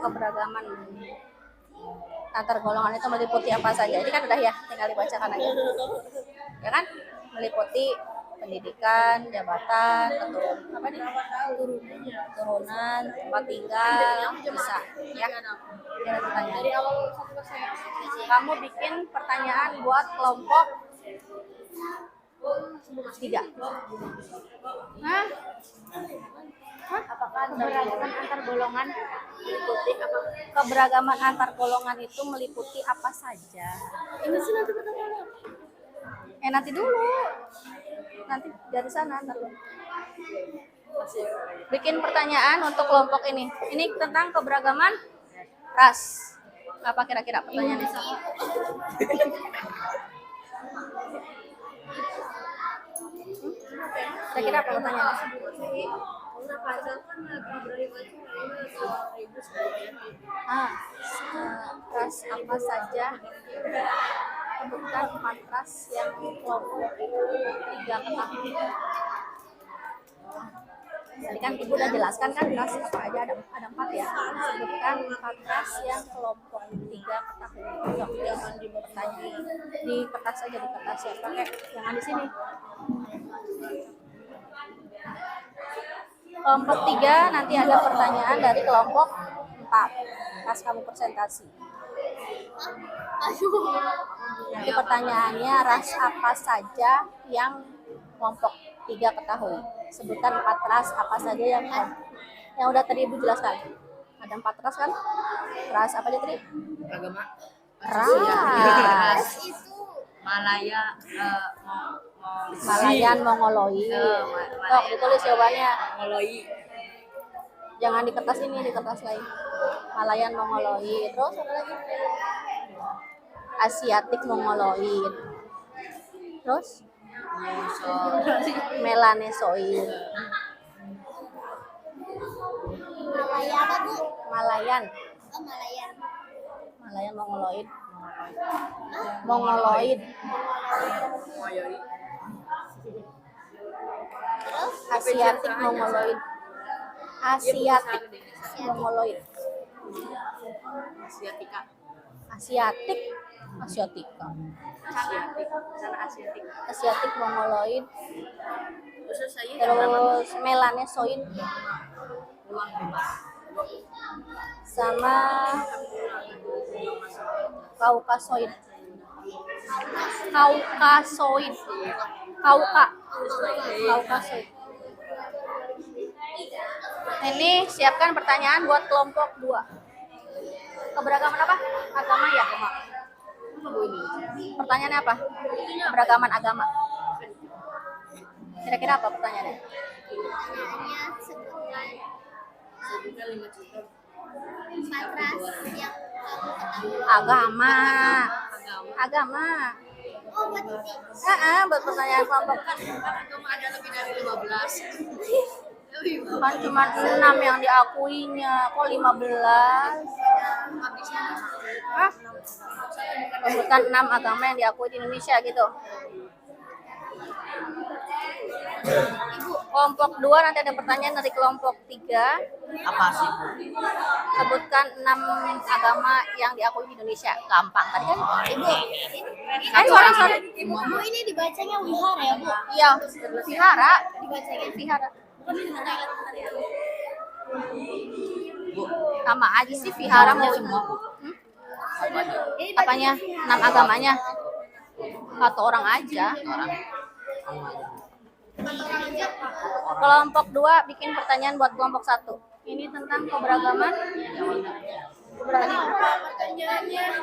keberagaman antar golongan itu meliputi apa saja. Ini kan udah ya, tinggal dibacakan aja. Ya kan? Meliputi pendidikan, jabatan, turunan, tempat tinggal, bisa ya. Ini ada pertanyaan. Kamu bikin pertanyaan buat kelompok 3. Hah? Apakah keberagaman antar golongan meliputi apa? Keberagaman antar golongan itu meliputi apa saja? ini sih nanti pertanyaan. Nanti dulu. Nanti dari sana ntar dulu. Bikin pertanyaan untuk kelompok ini. Ini tentang keberagaman ras. Apa kira-kira pertanyaannya? Kira-kira apa pertanyaannya? Ras apa saja? Sebutkan 4 ras yang kelompok 3 ketahui. Tadi kan Ibu udah jelaskan kan ras apa aja, ada 4 ya. Sebutkan 4 ras yang kelompok 3 ketahui. Jangan di pertanyaan di kertas aja, di kertas ya, pakai jangan di sini. Kelompok 3 nanti ada pertanyaan dari kelompok 4 pas kamu presentasi. Nanti pertanyaannya ras apa saja yang kelompok 3 ketahui. Sebutkan 4 ras apa saja yang udah tadi Ibu jelaskan. Ada 4 ras kan? Ras apa aja tadi? Agama. Ras. Itu Malaya. Malayan, Mongoloid. Oh, ditulis jawabannya. Mongoloi. Jangan di kertas ini, di kertas lain. Malayan, Mongoloid. Terus apa lagi? Asiatik, Mongoloid. Terus? Melanesoid. Malaya apa Bu? Malayan. Oh Malayan. Malayan, Mongoloid. Mongoloid. Asiatik, Mongoloid. Asiatik, Mongoloid. Asiatika. Asiatik, Asiatika. Asiatik, Mongoloid. Terus Melanesoid. Sama Kaukasoid. Kaukasoid. Kaukasoid. Ini siapkan pertanyaan buat kelompok 2. Keberagaman apa? Agama ya? Pertanyaannya apa? Keberagaman agama. Kira-kira apa pertanyaannya? Pertanyaannya sebutkan 4 ras yang kamu ketahui. Agama. Agama. Oh buat ini. Buat pertanyaan kelompok Agama ada lebih dari 15. kan cuma 6 yang diakuinya, kok 15? Hah? Sebutkan 6 agama yang diakui di Indonesia gitu. Kelompok 2 nanti ada pertanyaan dari kelompok 3. Apa sih? Sebutkan 6 agama yang diakui di Indonesia. Gampang tadi kan? Ibu. Sorry. Bu ini dibacanya wihara ya Bu? Iya, vihara. Dibacanya Vihara. bukan di toilet. Sama aja sih vihara mau semua. apanya? 6 agamanya. 1 orang aja. Kelompok 2 bikin pertanyaan buat kelompok 1. Ini tentang keberagaman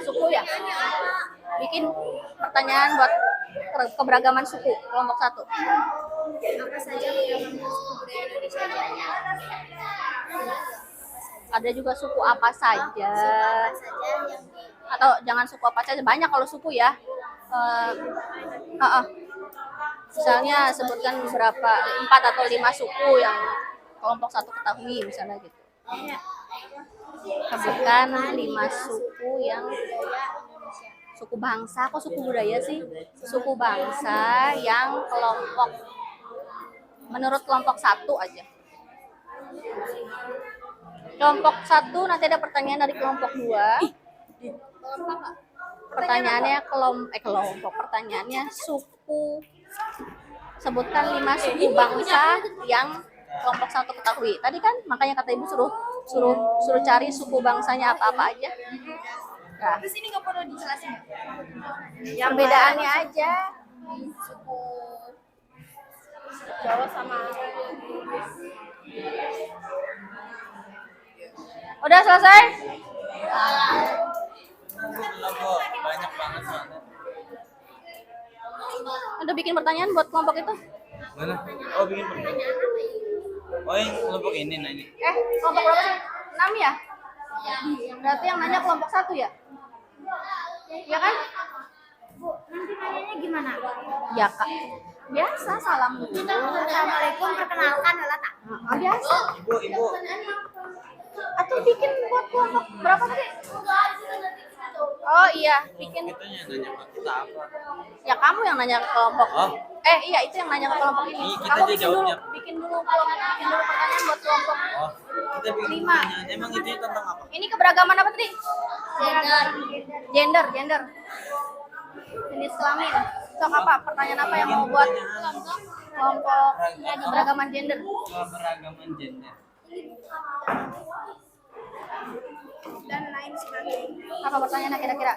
suku ya. Bikin pertanyaan buat keberagaman suku kelompok 1. Apa saja keberagaman suku budaya Indonesia? Ada juga suku apa saja. Atau jangan suku apa saja, banyak kalau suku ya. Misalnya sebutkan berapa 4 atau 5 suku yang kelompok 1 ketahui misalnya gitu. Sebutkan 5 suku yang suku bangsa, kok suku budaya sih? Suku bangsa yang kelompok, menurut kelompok 1 aja. Kelompok 1 nanti ada pertanyaan dari kelompok 2. Pertanyaannya kelompok, pertanyaannya suku. Sebutkan 5 suku bangsa yang kelompok 1 ketahui. Tadi kan makanya kata ibu suruh cari suku bangsanya apa-apa aja. Nah, Terus ini nggak perlu dijelasin. perbedaannya aja. Suku Jawa sama Udah selesai? Belum kok, banyak banget soalnya. Udah bikin pertanyaan buat kelompok itu? Mana? Oh, bikin pertanyaan. Oh, yang kelompok ini nanya. Kelompok berapa sih? 6 ya? Berarti yang nanya kelompok 1 ya? Ya kan? Bu, nanti nanyanya gimana? Ya kak. Biasa salam dulu. Assalamualaikum, perkenalkan adalah tak. Biasa. Ibu. Atau bikin buat kelompok berapa tadi? Oh iya, bikin. Itunya nanya ke kita apa? Ya kamu yang nanya ke kelompok. Oh. Iya itu yang nanya ke kelompok ini. Iya, kita Kamu aja bikin dulu, jawabnya. bikin dulu pertanyaan buat kelompok. Oh, kita bikin 5. pertanyaan. Emang itu tentang apa? Ini keberagaman apa tadi? Gender. Jenis kelamin. Sok apa? Pertanyaan apa yang mau buat kelompok keberagaman gender? Keberagaman gender. Dan lain sebagainya. Apa pertanyaannya kira-kira?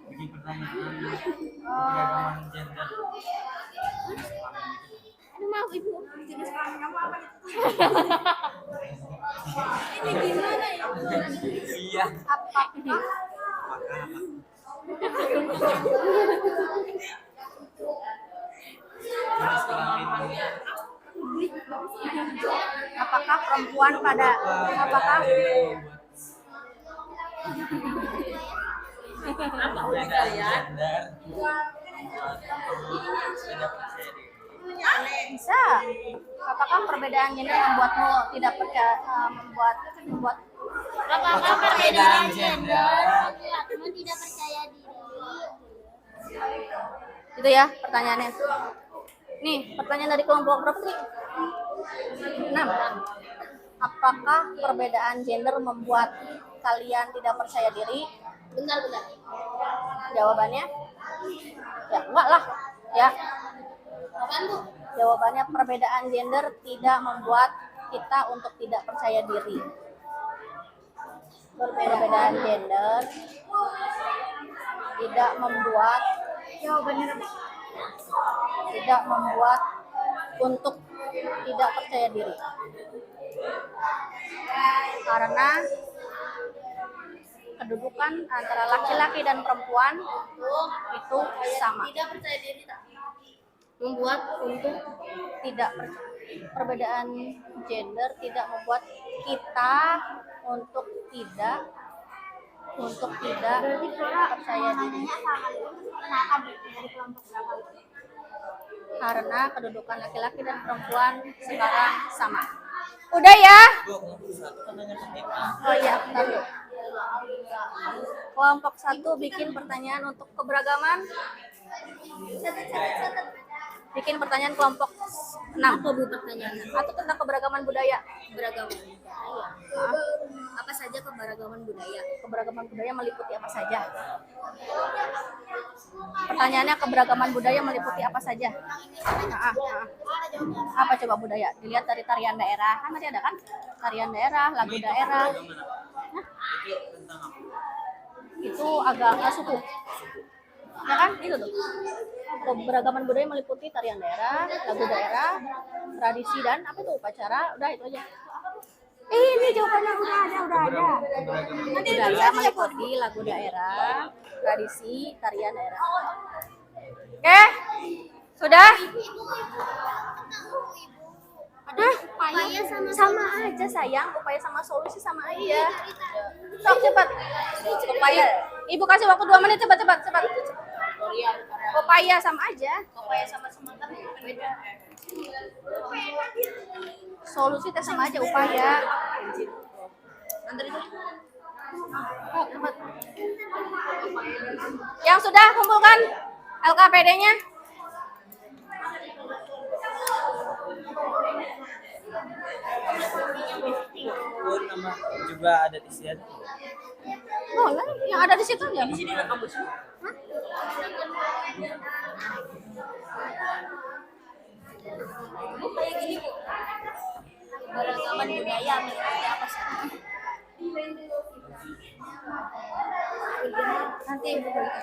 Bikin pertanyaan. Keberagaman gender. Aduh maaf ibu, jenis kelamin kamu apa? Ini gimana ya? Iya. Apa? Jenis kelamin. Apakah perempuan pada apakah Perbedaan gender. Tidak percaya diri. bisa? Apakah perbedaan gender membuatmu tidak percaya membuat Apakah perbedaan gender membuatmu tidak percaya diri? itu ya pertanyaannya? Nih pertanyaan dari kelompok berapa sih? 6. Apakah perbedaan gender membuat kalian tidak percaya diri? Bentar. Jawabannya? Ya enggak lah. Ya. Apaan tuh? Jawabannya perbedaan gender tidak membuat kita untuk tidak percaya diri. Perbedaan gender tidak membuat untuk tidak percaya diri. Karena kedudukan antara laki-laki dan perempuan itu sama. Tidak percaya diri tak? Membuat untuk tidak perbedaan gender tidak membuat kita untuk tidak percaya diri. Karena kedudukan laki-laki dan perempuan sekarang sama. Udah ya? Bu, kelompok 1 kan nanya ke kita. Oh iya, bentar dulu. Kelompok 1 bikin pertanyaan untuk keberagaman. Bikin pertanyaan kelompok 6. Pertanyaan Atau tentang keberagaman budaya. keberagaman budaya. Apa saja keberagaman budaya? Keberagaman budaya meliputi apa saja? Pertanyaannya keberagaman budaya meliputi apa saja? Apa coba budaya? Dilihat dari tarian daerah. Kan masih ada kan? Tarian daerah, lagu daerah. Itu tentang apa? Itu agama suku. Ya kan? Itu tuh. Keberagaman budaya meliputi tarian daerah, lagu daerah, tradisi dan apa itu upacara. Udah itu aja. Ini jawabannya udah ada. Budaya meliputi lagu daerah, tradisi, tarian daerah. Oke? Sudah? Upaya Sama aja sayang, upaya sama solusi sama aja. Sok cepat. Upaya. Ibu kasih waktu 2 menit cepat. Upaya sama aja. upaya sama semangat beda. Solusi teh sama aja upaya. Antar itu. Oh, dapat. Yang sudah kumpulkan LKPD-nya. Oh, nama juga ada di sini. Boleh, yang ada di situ ya. Di sini lah kampus. Kayak gini Bu. Beragaman budaya meliputi apa sih? Nanti Ibu berikan.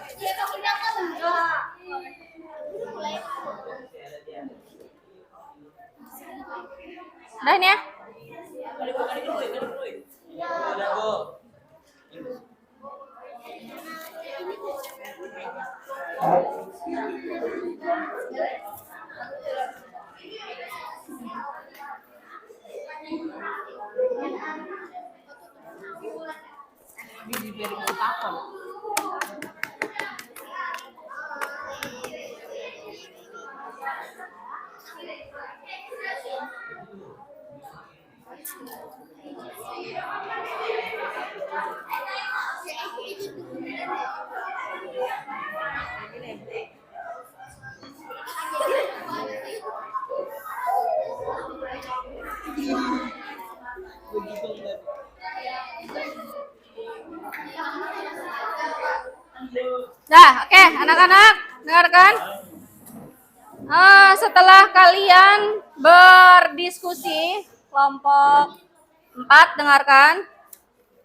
Udah ini ya. Udah, Bu. Nah, oke, anak-anak, dengarkan. Setelah kalian berdiskusi, kelompok 4, dengarkan.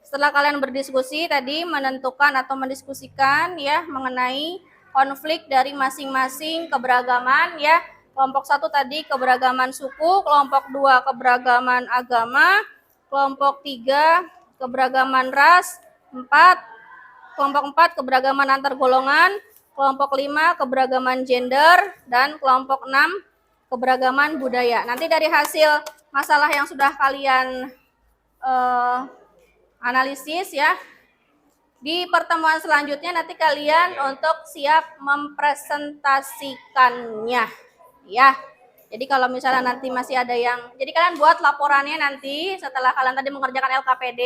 Setelah kalian berdiskusi tadi menentukan atau mendiskusikan ya mengenai konflik dari masing-masing keberagaman ya. Kelompok 1 tadi keberagaman suku, kelompok 2 keberagaman agama, kelompok 3 keberagaman ras, kelompok 4 keberagaman antar golongan, kelompok 5 keberagaman gender, dan kelompok 6 keberagaman budaya. Nanti dari hasil masalah yang sudah kalian analisis ya, di pertemuan selanjutnya nanti kalian untuk siap mempresentasikannya ya. Jadi kalau misalnya nanti masih ada yang, jadi kalian buat laporannya nanti setelah kalian tadi mengerjakan LKPD,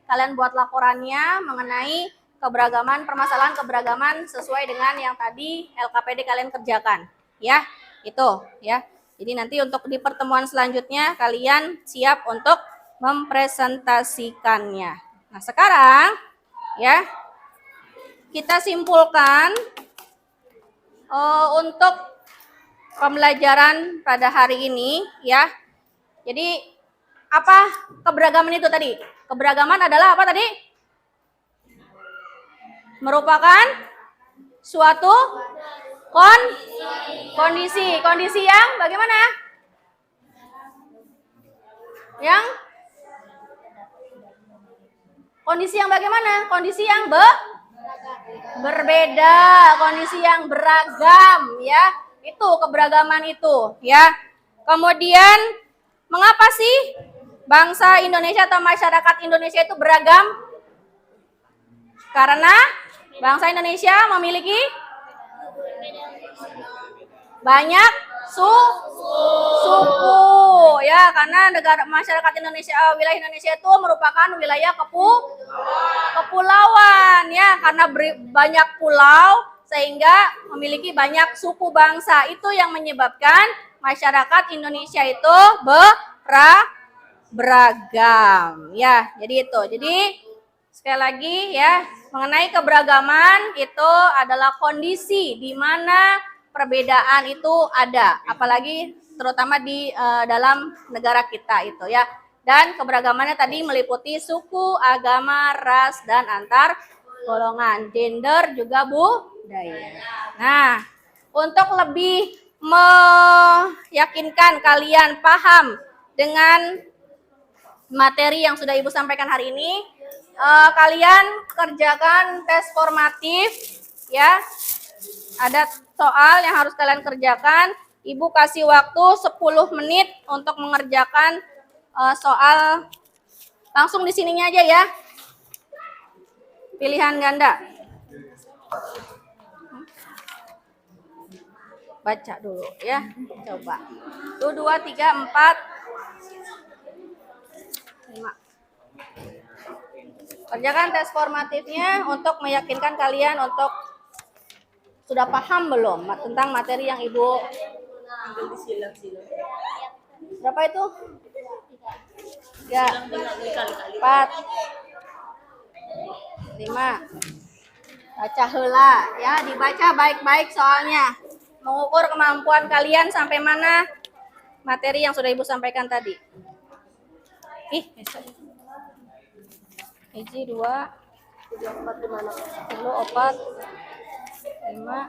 kalian buat laporannya mengenai keberagaman, permasalahan keberagaman sesuai dengan yang tadi LKPD kalian kerjakan ya. Itu ya. Jadi nanti untuk di pertemuan selanjutnya kalian siap untuk mempresentasikannya. Nah, sekarang ya kita simpulkan untuk pembelajaran pada hari ini ya. Jadi apa keberagaman itu tadi? Keberagaman adalah apa tadi? Merupakan suatu kondisi. Kondisi yang bagaimana? Yang kondisi yang bagaimana? Kondisi yang berbeda, kondisi yang beragam ya. Itu keberagaman itu ya. Kemudian mengapa sih bangsa Indonesia atau masyarakat Indonesia itu beragam? Karena bangsa Indonesia memiliki banyak suku ya, karena negara masyarakat Indonesia, wilayah Indonesia itu merupakan wilayah kepulauan ya, karena banyak pulau sehingga memiliki banyak suku bangsa. Itu yang menyebabkan masyarakat Indonesia itu beragam ya. Jadi itu. Jadi sekali lagi ya, mengenai keberagaman itu adalah kondisi di mana perbedaan itu ada, apalagi terutama di dalam negara kita itu ya. Dan keberagamannya tadi meliputi suku, agama, ras, dan antar golongan, gender juga budaya. Nah, untuk lebih meyakinkan kalian paham dengan materi yang sudah Ibu sampaikan hari ini, kalian kerjakan tes formatif ya. Ada soal yang harus kalian kerjakan. Ibu kasih waktu 10 menit untuk mengerjakan soal. Langsung di sininya aja ya. Pilihan ganda. Baca dulu ya. Coba. 1, 2, 3, 4. 5. Kerjakan tes formatifnya untuk meyakinkan kalian untuk sudah paham belum tentang materi yang Ibu. Berapa itu? 3, 4, 5. Baca heula ya, dibaca baik-baik soalnya. Mengukur kemampuan kalian sampai mana materi yang sudah Ibu sampaikan tadi. Ih, hiji 2 3 4 5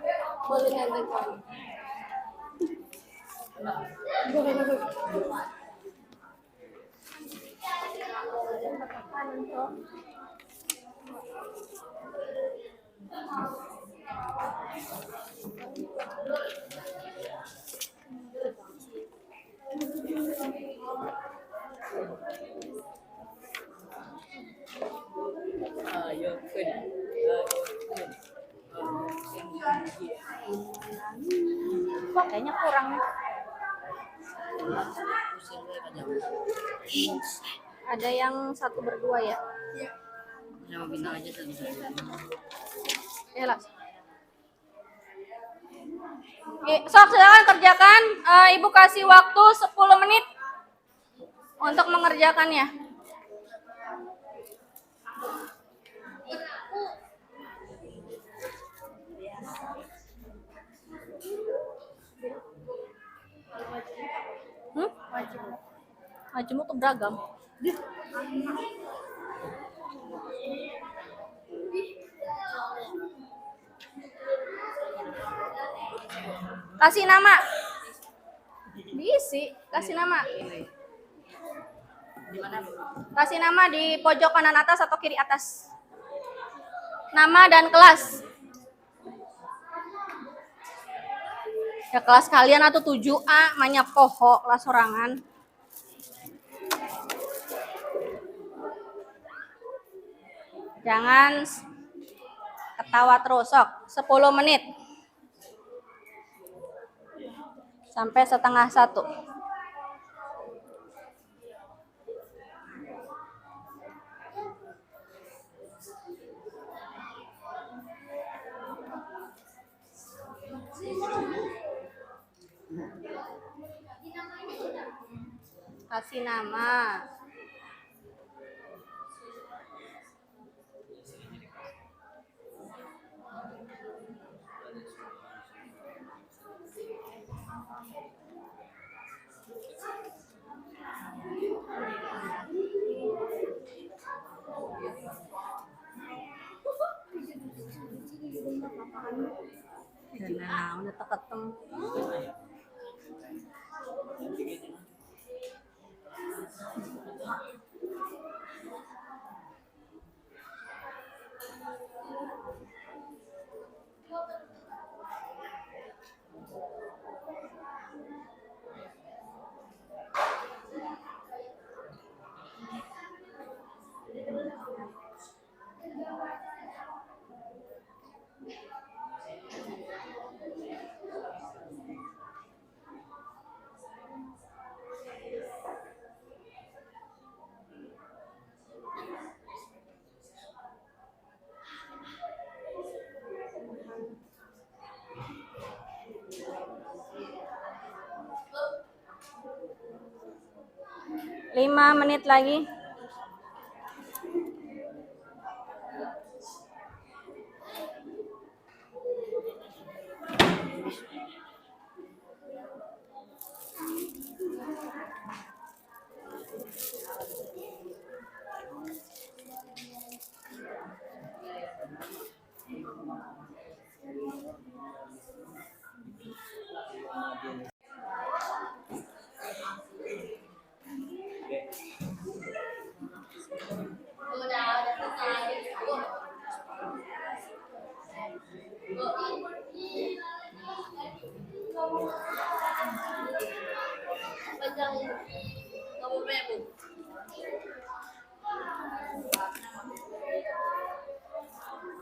kok kayaknya kurang. Ada yang 1/2 ya? Sama bintang aja 1/1. Ya lah. Sok silakan kerjakan. Ibu kasih waktu 10 menit untuk mengerjakannya. Majemuk tuh beragam. Kasih nama. Diisi, kasih nama. Kasih nama di pojok kanan atas atau kiri atas. Nama dan kelas. Ya kelas kalian atau 7A, manya poho kelas sorangan. Jangan ketawa terus, sok 10 menit. Sampai 12:30. Kasih nama. Nah, udah ketemu. Lima menit lagi.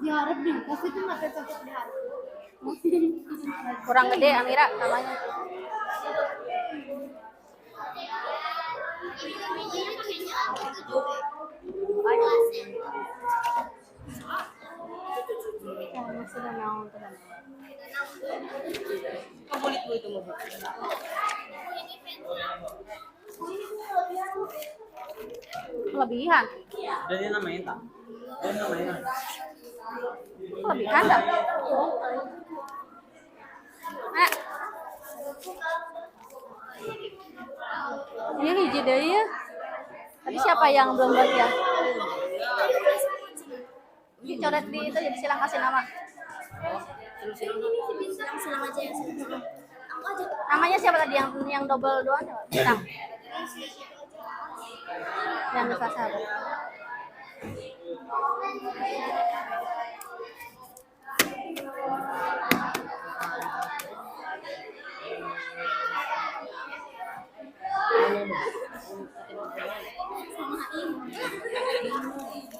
Diharap deh, pasti itu mata cocok diharap. Kurang gede Amira namanya. Ini pakainya apa gitu deh. Sudah naon sudah. Kamu itu mau buka. Kelebihan. Dan dia namain tak? Dia namain tak? Kelebihan dah. Ini hiji deui ya. Tadi siapa yang belum bagian? Dicoret di itu jadi silang kasih nama. Yang silang aja yang silang. Aku aja. Namanya siapa tadi yang double doang? Bintang. Yang Nusa Sahabat.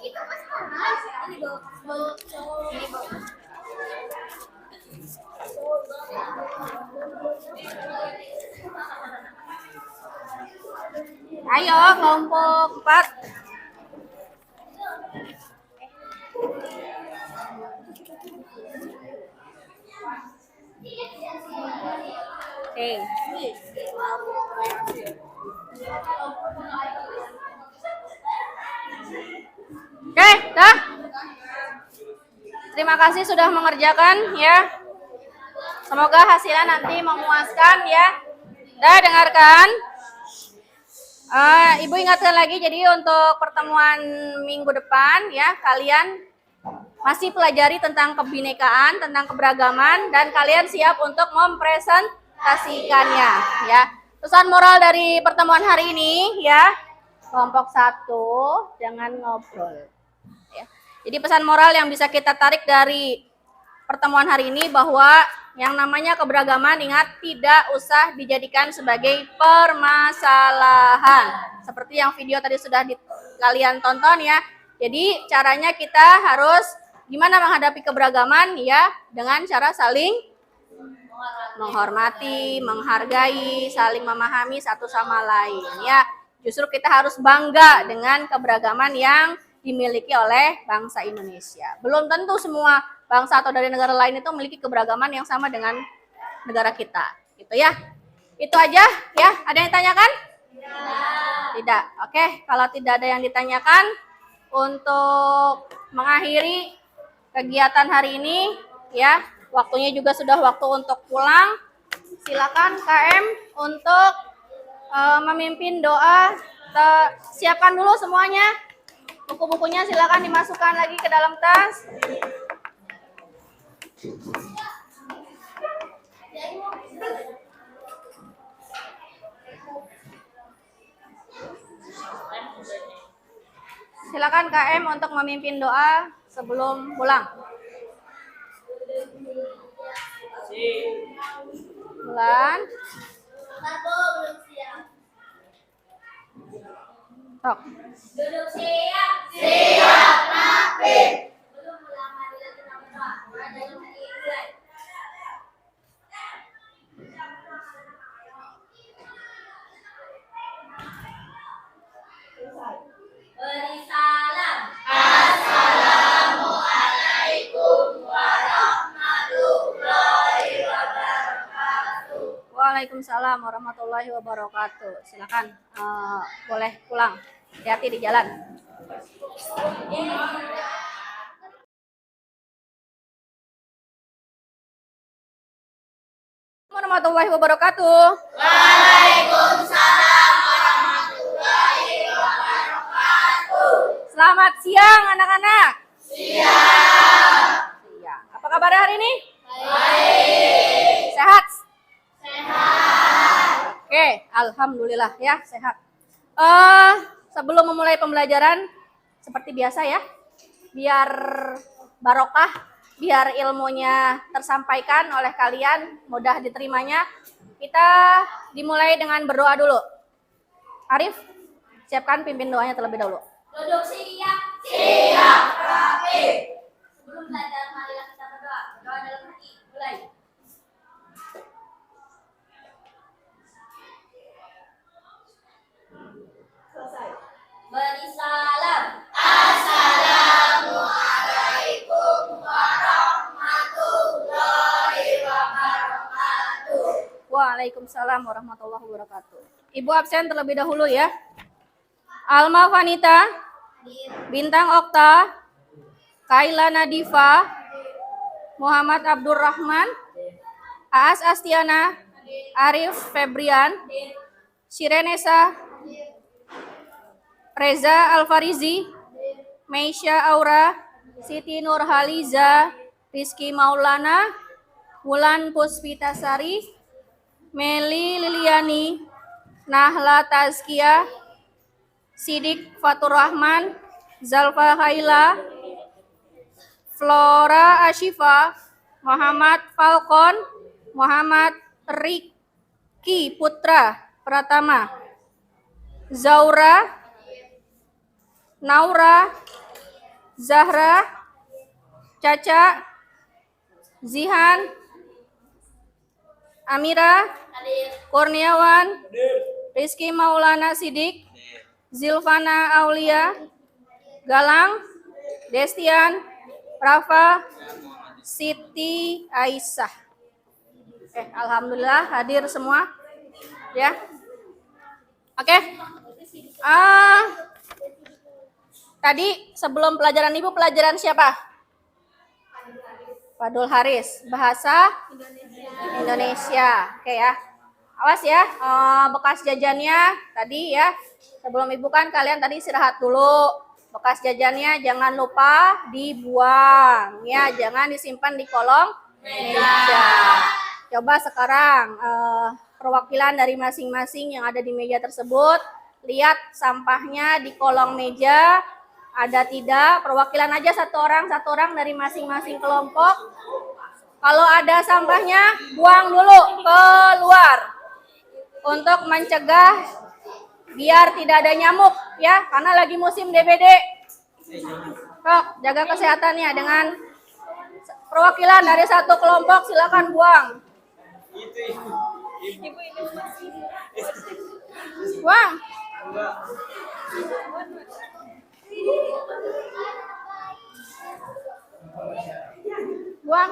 Itu mas panas. Ini bau. Ini bau. Ayo kelompok 4. Oke. Oke, dah. Terima kasih sudah mengerjakan ya. Semoga hasilnya nanti memuaskan ya. Dah, dengarkan. Ibu ingatkan lagi, jadi untuk pertemuan minggu depan ya, kalian masih pelajari tentang kebinekaan, tentang keberagaman, dan kalian siap untuk mempresentasikannya ya. Pesan moral dari pertemuan hari ini ya, kelompok 1 jangan ngobrol ya. Jadi pesan moral yang bisa kita tarik dari pertemuan hari ini bahwa yang namanya keberagaman, ingat, tidak usah dijadikan sebagai permasalahan. Seperti yang video tadi sudah kalian tonton ya. Jadi caranya kita harus gimana menghadapi keberagaman ya, dengan cara saling menghormati, menghargai, saling memahami satu sama lain ya. Justru kita harus bangga dengan keberagaman yang dimiliki oleh bangsa Indonesia. Belum tentu semua bangsa atau dari negara lain itu memiliki keberagaman yang sama dengan negara kita, gitu ya. Itu aja ya. Ada yang ditanyakan? Tidak. Oke, kalau tidak ada yang ditanyakan, untuk mengakhiri kegiatan hari ini ya, waktunya juga sudah waktu untuk pulang. Silakan KM untuk memimpin doa. Siapkan dulu semuanya. Buku-bukunya silakan dimasukkan lagi ke dalam tas. Silakan KM untuk memimpin doa sebelum pulang. Bulan. Belum siap. Tok. Duduk siap. Siap, rapi. Belum ulang marilah kita berdoa. Doa dalam hati mulai. Beri salam. Assalamualaikum warahmatullahi wabarakatuh. Waalaikumsalam warahmatullahi wabarakatuh. Silakan boleh pulang. Hati-hati di jalan. Warahmatullahi wabarakatuh. Waalaikumsalam warahmatullahi wabarakatuh. Selamat siang anak-anak. Siang. Apa kabar hari ini? Baik. Sehat? Sehat. Oke, alhamdulillah ya, sehat. Sebelum memulai pembelajaran seperti biasa ya, biar barokah, biar ilmunya tersampaikan oleh kalian, mudah diterimanya, kita dimulai dengan berdoa dulu. Arif, siapkan pimpin doanya terlebih dahulu. Duduk siap. Siap, rapi. Sebelum belajar, marilah kita berdoa. Berdoa dalam hati. Mulai. Waalaikumsalam warahmatullahi wabarakatuh. Ibu absen terlebih dahulu ya. Alma Vanita, Bintang Okta, Kaila Nadifa, Muhammad Abdurrahman, Aas Astiana, Arif Febrian, Shirenesa, Reza Alfarizi, Meisha Aura, Siti Nurhaliza, Rizky Maulana, Wulan Puspitasari, Meli Liliani, Nahla Tazkia, Sidik Fatur Rahman, Zalfa Haila, Flora Ashifa, Muhammad Falcon, Muhammad Riki Putra Pratama, Zaura, Naura, Zahra, Caca, Zihan, Amira, Kurniawan, Rizky Maulana Sidik, Zilvana Aulia, Galang, Destian, Rafa, Siti Aisyah. Alhamdulillah hadir semua. Ya. Oke. Tadi sebelum pelajaran Ibu, pelajaran siapa? Fadul Haris, bahasa Indonesia. Oke ya. Awas ya, bekas jajannya tadi ya. Sebelum Ibu kan kalian tadi istirahat dulu. Bekas jajannya jangan lupa dibuang ya, jangan disimpan di kolong meja. Coba sekarang perwakilan dari masing-masing yang ada di meja tersebut, lihat sampahnya di kolong meja ada tidak. Perwakilan aja satu orang dari masing-masing kelompok. Kalau ada sampahnya buang dulu keluar untuk mencegah biar tidak ada nyamuk ya, karena lagi musim DBD. Jaga kesehatannya dengan perwakilan dari satu kelompok, silakan buang. Buang. Buang.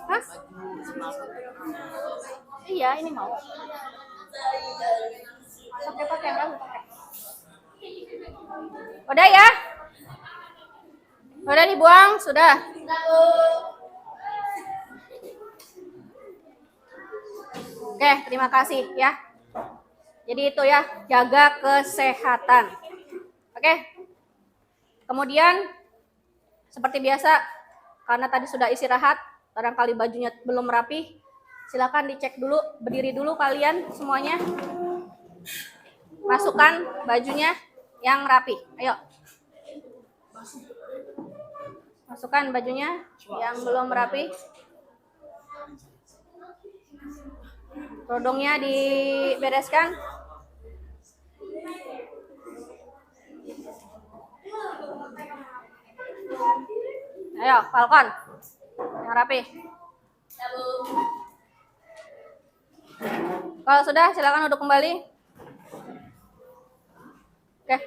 Hah? Iya, ini mau. Pakai enggak pakai. Udah ya? Udah dibuang, sudah. Oke, terima kasih ya. Jadi itu ya, jaga kesehatan. Oke. Kemudian seperti biasa, karena tadi sudah istirahat, barangkali bajunya belum rapi, silakan dicek dulu, berdiri dulu kalian semuanya. Masukkan bajunya yang rapi. Ayo. Masukkan bajunya yang belum rapi. Rodongnya dibereskan. Ayo, Falcon. Yang rapi. Kalau sudah, silakan duduk kembali. Oke.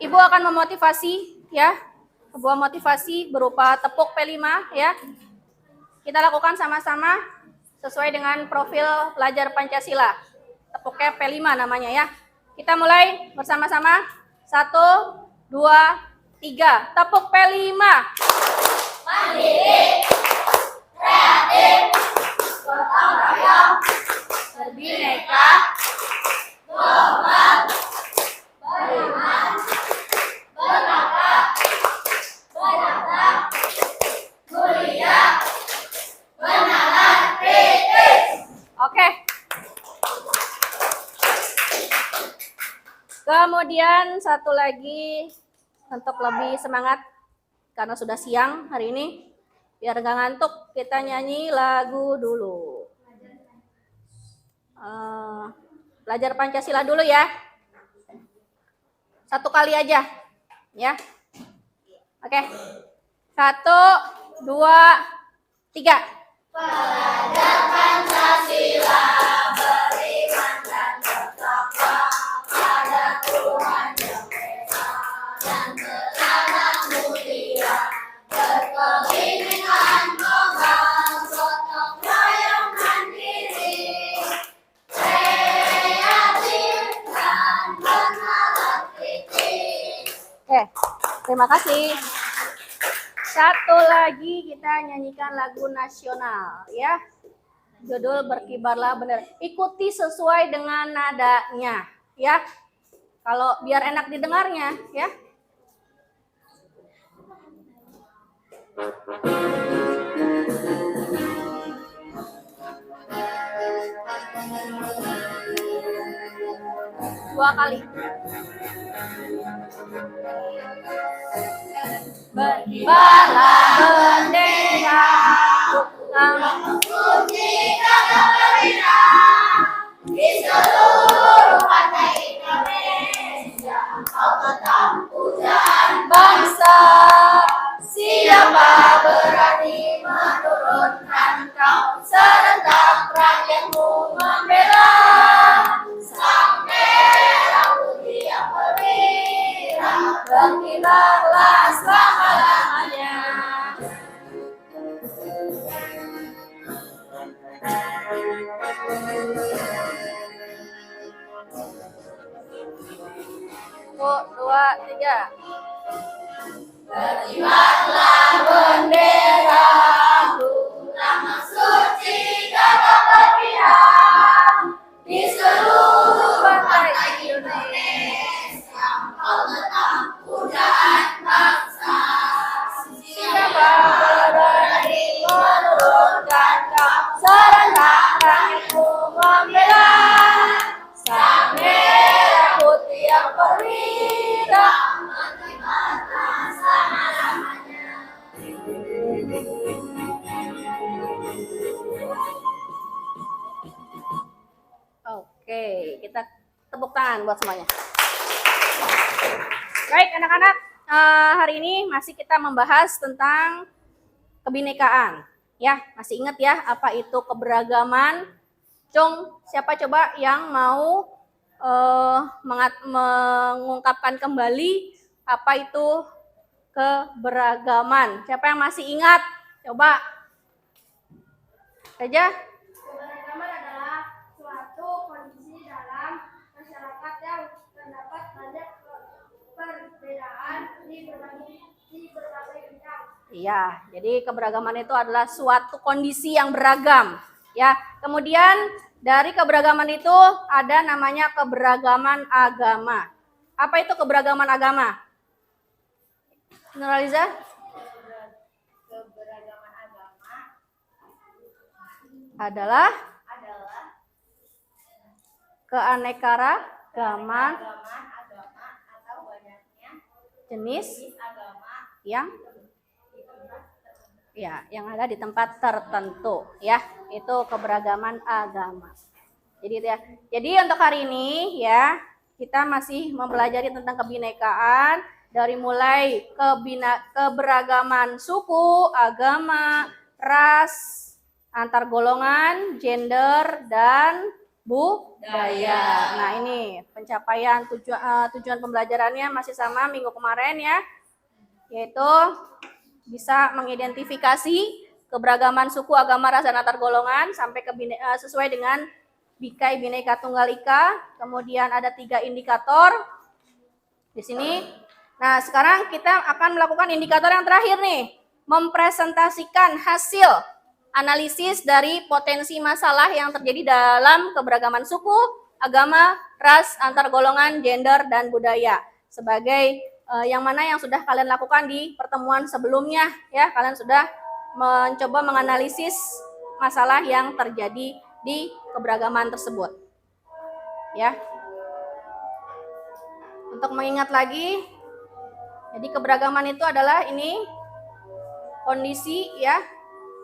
Ibu akan memotivasi ya. Sebuah motivasi berupa tepuk P5 ya. Kita lakukan sama-sama sesuai dengan profil pelajar Pancasila. Tepuknya P5 namanya ya. Kita mulai bersama-sama. 1, 2, 3. Tepuk P5. Mandiri, kreatif, gotong royong, Berbineka, global, beriman, berakhlak, beradab, mulia, bernalar, kritis. Oke. Kemudian satu lagi untuk lebih semangat karena sudah siang hari ini, biar gak ngantuk kita nyanyi lagu dulu. Belajar Pancasila dulu ya. Satu kali aja ya. Oke. 1, 2, 3. Belajar Pancasila, beriman dan bertakwa. terima kasih. Satu lagi kita nyanyikan lagu nasional ya. Judul Berkibarlah Bendera. Ikuti sesuai dengan nadanya ya. Kalau biar enak didengarnya ya. Dua kali. Berkibarlah bendera Tuhan Suci dalam beriman di seluruh pantai Indonesia, kau tetap pujaan bangsa. siapa berani menurunkan kau serentak rakyatmu membela sang merah putih yang perwira, berkibarlah selama-lamanya. Satu, dua, tiga. Berkibarlah benderaku, nama suci gagah berkibar di seluruh pantai Indonesia, kau tetap pujaan bangsa. Siapa berani menurunkan kau serentak rakyatmu membela sang merah putih yang perwira, berkibarlah selama-lamanya. Oke, kita tepuk tangan buat semuanya. Baik anak-anak, hari ini masih kita membahas tentang kebinekaan. Ya, masih ingat ya apa itu keberagaman? Cung, siapa coba yang mau mengungkapkan kembali apa itu keberagaman? Siapa yang masih ingat? Coba. Saja. Keberagaman adalah suatu kondisi dalam masyarakat yang terdapat banyak perbedaan di berbagai bidang. Iya, jadi keberagaman itu adalah suatu kondisi yang beragam. Ya, kemudian dari keberagaman itu ada namanya keberagaman agama. Apa itu keberagaman agama? Nuraliza? Keberagaman agama Adalah adalah keanekaragaman agama atau banyaknya jenis agama yang yang ada di tempat tertentu ya, itu keberagaman agama. Jadi itu ya. Jadi untuk hari ini ya, kita masih mempelajari tentang kebinekaan dari mulai keberagaman suku, agama, ras, antar golongan, gender dan budaya. Nah, ini pencapaian tujuan pembelajarannya masih sama minggu kemarin ya, yaitu bisa mengidentifikasi keberagaman suku, agama, ras, dan antar golongan sampai sesuai dengan Bhinneka Bhinneka Tunggal Ika. Kemudian ada 3 indikator di sini. Nah, sekarang kita akan melakukan indikator yang terakhir nih, mempresentasikan hasil analisis dari potensi masalah yang terjadi dalam keberagaman suku, agama, ras, antar golongan, gender, dan budaya. Sebagai yang mana yang sudah kalian lakukan di pertemuan sebelumnya ya, kalian sudah mencoba menganalisis masalah yang terjadi di keberagaman tersebut ya. Untuk mengingat lagi, jadi keberagaman itu adalah ini kondisi ya,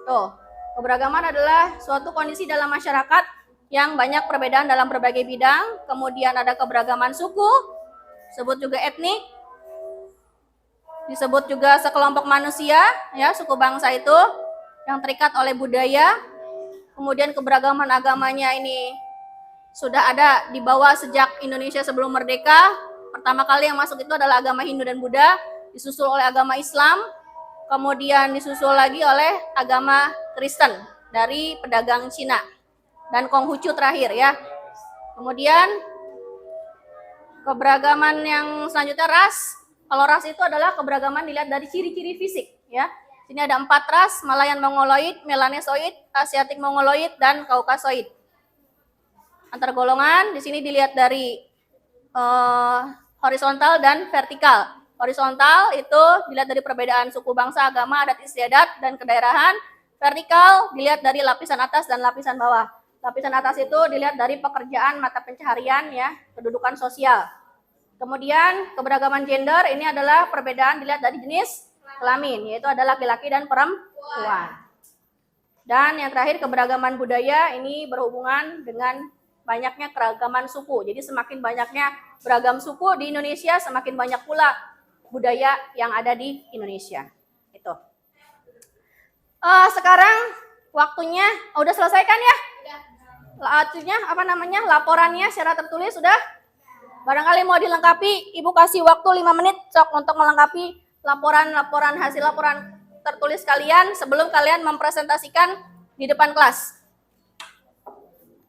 tuh, keberagaman adalah suatu kondisi dalam masyarakat yang banyak perbedaan dalam berbagai bidang. Kemudian ada keberagaman suku, disebut juga etnik, disebut juga sekelompok manusia ya, suku bangsa itu yang terikat oleh budaya. Kemudian keberagaman agamanya ini sudah ada di bawah sejak Indonesia sebelum merdeka. Pertama kali yang masuk itu adalah agama Hindu dan Buddha, disusul oleh agama Islam, kemudian disusul lagi oleh agama Kristen dari pedagang Cina dan Konghucu terakhir ya. Kemudian keberagaman yang selanjutnya ras. Kalau ras itu adalah keberagaman dilihat dari ciri-ciri fisik, ya. Sini ada 4 ras, Malayan Mongoloid, Melanesoid, Asiatic Mongoloid, dan Kaukasoid. Antar golongan di sini dilihat dari horizontal dan vertikal. Horizontal itu dilihat dari perbedaan suku, bangsa, agama, adat istiadat, dan kedaerahan. Vertikal dilihat dari lapisan atas dan lapisan bawah. Lapisan atas itu dilihat dari pekerjaan, mata pencaharian, ya, kedudukan sosial. Kemudian keberagaman gender ini adalah perbedaan dilihat dari jenis kelamin, yaitu ada laki-laki dan perempuan. Dan yang terakhir keberagaman budaya ini berhubungan dengan banyaknya keragaman suku. Jadi semakin banyaknya beragam suku di Indonesia, semakin banyak pula budaya yang ada di Indonesia. Itu. Sekarang waktunya udah selesai kan ya? Artinya laporannya secara tertulis sudah. Barangkali mau dilengkapi, Ibu kasih waktu 5 menit sok untuk melengkapi laporan hasil laporan tertulis kalian sebelum kalian mempresentasikan di depan kelas.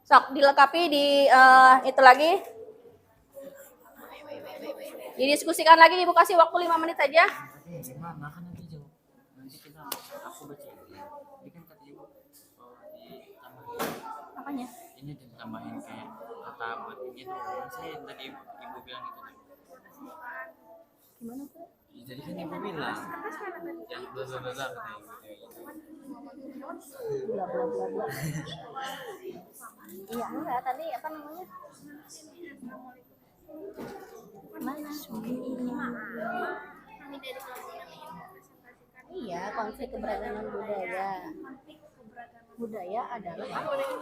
Sok dilengkapi di itu lagi. Didiskusikan lagi, Ibu kasih waktu 5 menit saja. Gimana kan nanti jauh. Nanti aku baca ini. Ini kan kata ibu ditambahin. Apanya? Ini ditambahin kayak kata buat ini tuh. Kan saya tadi ibu bilang itu. Gimana tuh? Jadi kan ibu bilang yang bla bla bla katanya gitu. Bla bla bla bla. Iya, enggak tadi apa namanya? Mana? Iya, konflik keberagaman budaya. Budaya adalah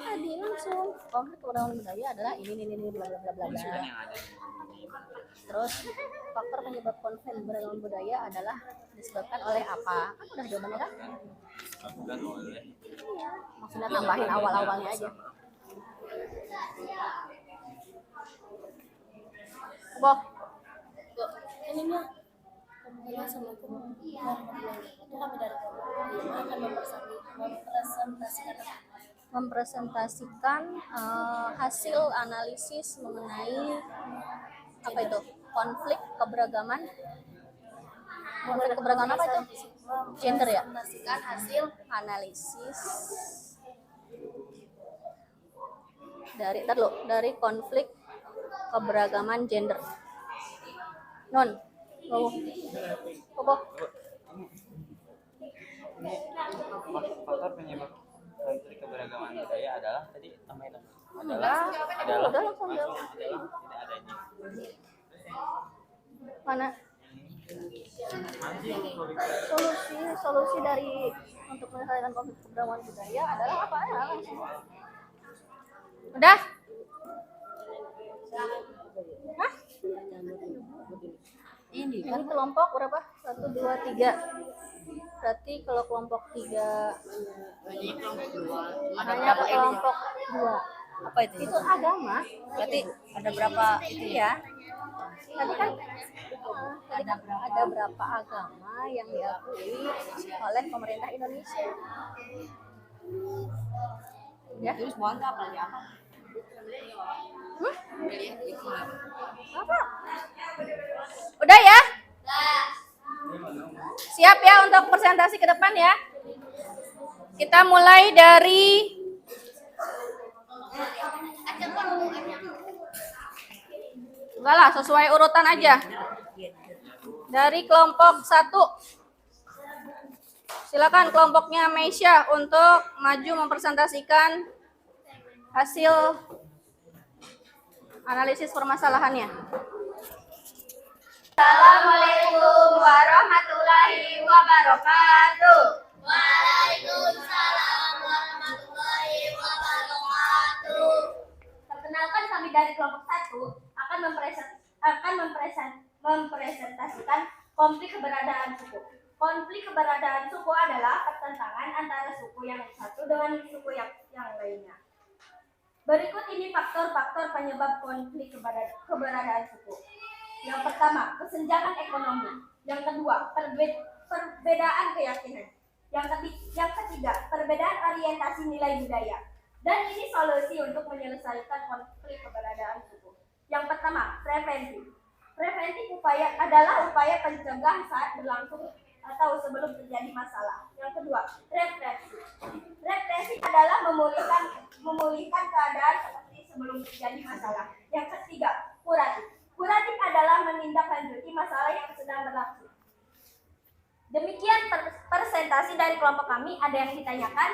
tadi langsung konflik keberagaman budaya adalah ini bla bla bla bla bla. Kan yang ada di Terus faktor penyebab konflik keberagaman budaya adalah disebabkan oleh apa? Kan udah jawabannya kan? bukan oleh Iya, maksudnya tambahin awal-awalnya aja. Boh, ininya Assalamualaikum warahmatullahi wabarakatuh. Itu kami dari Kelompok 5 akan mempresentasikan hasil analisis mengenai apa itu? Konflik keberagaman apa itu? Gender ya? mempresentasikan hasil Analisis dari konflik keberagaman gender. Non, Bobo. ini faktor penyebab konflik keberagaman budaya adalah tadi tambahin lagi. adalah Udah langsung jawab. adalah tidak adanya Mana solusi dari untuk menyelesaikan konflik keberagaman budaya adalah apa ya? Langsung. Udah? Hah? Ini kelompok berapa? 1, 2, 3. Berarti kalau kelompok 3 hanya kelompok 2. Apa itu? Itu agama. Berarti ada berapa itu ya? Tadi kan ada berapa agama yang diakui oleh pemerintah Indonesia. Ya. Terus mau apa lagi apa? Apa? Udah ya? Siap ya untuk presentasi ke depan ya? Kita mulai dari enggak lah, sesuai urutan aja. Dari kelompok 1. Silakan kelompoknya Meisha untuk maju mempresentasikan hasil analisis permasalahannya. Assalamualaikum warahmatullahi wabarakatuh. Waalaikumsalam warahmatullahi wabarakatuh. Perkenalkan, kami dari kelompok 1 akan mempresentasikan konflik keberadaan suku. Konflik keberadaan suku adalah pertentangan antara suku yang satu dengan suku yang lainnya. Berikut ini faktor-faktor penyebab konflik keberadaan suku. Yang pertama, kesenjangan ekonomi. Yang kedua, perbedaan keyakinan. Yang ketiga, perbedaan orientasi nilai budaya. Dan ini solusi untuk menyelesaikan konflik keberadaan suku. Yang pertama, prevensi. Preventif adalah upaya pencegah saat berlangsung atau sebelum terjadi masalah. Yang kedua, represi. Represi adalah memulihkan keadaan seperti sebelum terjadi masalah. Yang ketiga, kuratif. Kuratif adalah menindaklanjuti masalah yang sedang berlangsung. Demikian presentasi dari kelompok kami. Ada yang ditanyakan?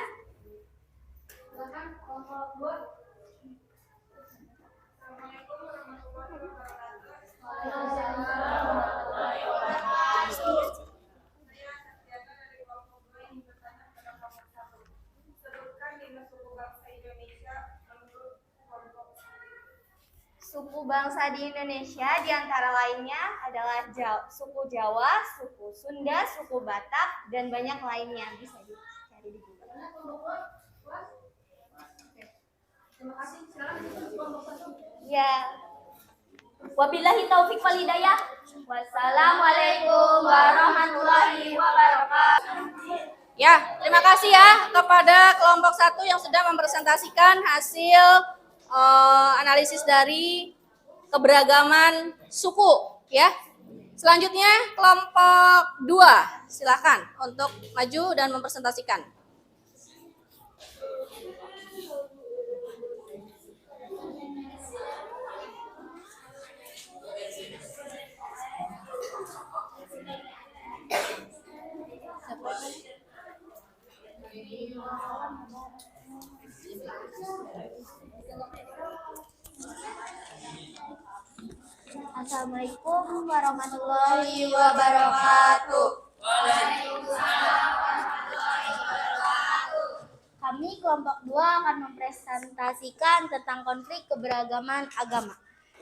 Silakan kelompok 2. Suku bangsa di Indonesia diantara lainnya adalah suku Jawa, suku Sunda, suku Batak, dan banyak lainnya. Bisa dicari di Google. Terima kasih. Ya. Wabillahi taufik wal hidayah. Wassalamualaikum warahmatullahi wabarakatuh. Ya, terima kasih ya kepada kelompok 1 yang sudah mempresentasikan hasil analisis dari keberagaman suku ya. Selanjutnya kelompok 2, silakan untuk maju dan mempresentasikan. Assalamualaikum warahmatullahi wabarakatuh. Kami kelompok 2 akan mempresentasikan tentang konflik keberagaman agama.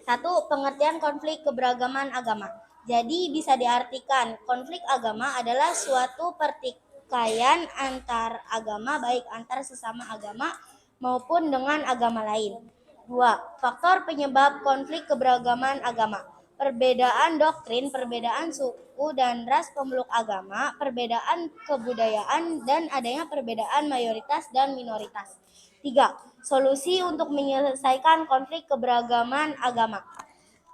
1. Pengertian konflik keberagaman agama. Jadi bisa diartikan konflik agama adalah suatu pertikaian antar agama baik antar sesama agama maupun dengan agama lain. 2. Faktor penyebab konflik keberagaman agama. Perbedaan doktrin, perbedaan suku dan ras pemeluk agama, perbedaan kebudayaan, dan adanya perbedaan mayoritas dan minoritas. 3. Solusi untuk menyelesaikan konflik keberagaman agama.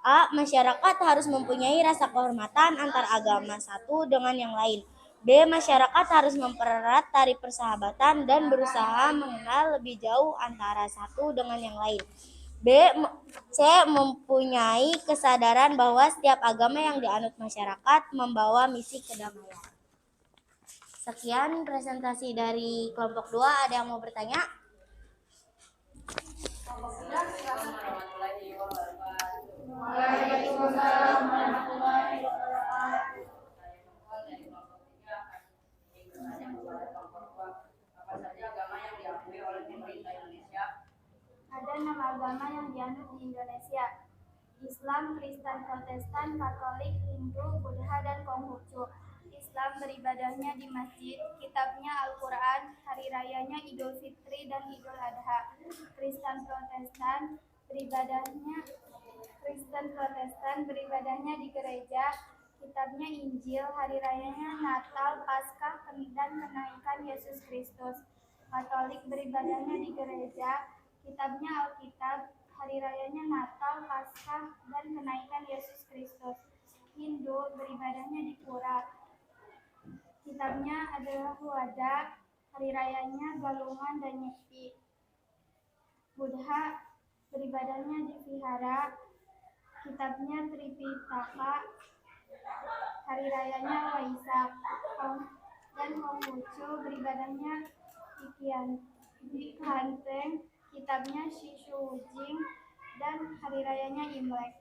A. Masyarakat harus mempunyai rasa kehormatan antar agama satu dengan yang lain. B. Masyarakat harus mempererat tali persahabatan dan berusaha mengenal lebih jauh antara satu dengan yang lain. C. Mempunyai kesadaran bahwa setiap agama yang dianut masyarakat membawa misi kedamaian. Sekian presentasi dari kelompok 2. Ada yang mau bertanya? Waalaikumsalam warahmatullahi wabarakatuh. Ada 6 agama yang dianut di Indonesia: Islam, Kristen, Protestan, Katolik, Hindu, Buddha, dan Konghucu. Islam beribadahnya di masjid, kitabnya Al-Quran, hari rayanya Idul Fitri dan Idul Adha. Kristen Protestan beribadahnya di gereja, kitabnya Injil, hari rayanya Natal, Paskah, dan kenaikan Yesus Kristus. Katolik beribadahnya di gereja, kitabnya Alkitab, hari rayanya Natal, Paskah, dan kenaikan Yesus Kristus. Hindu beribadahnya di pura, kitabnya adalah Wada, hari rayanya Galungan dan Nyepi. Buddha beribadahnya di vihara, kitabnya Tripitaka, hari rayanya Waisak. Dan Konghucu beribadahnya di Klanteng, kitabnya Shishujing, dan hari rayanya Imlek.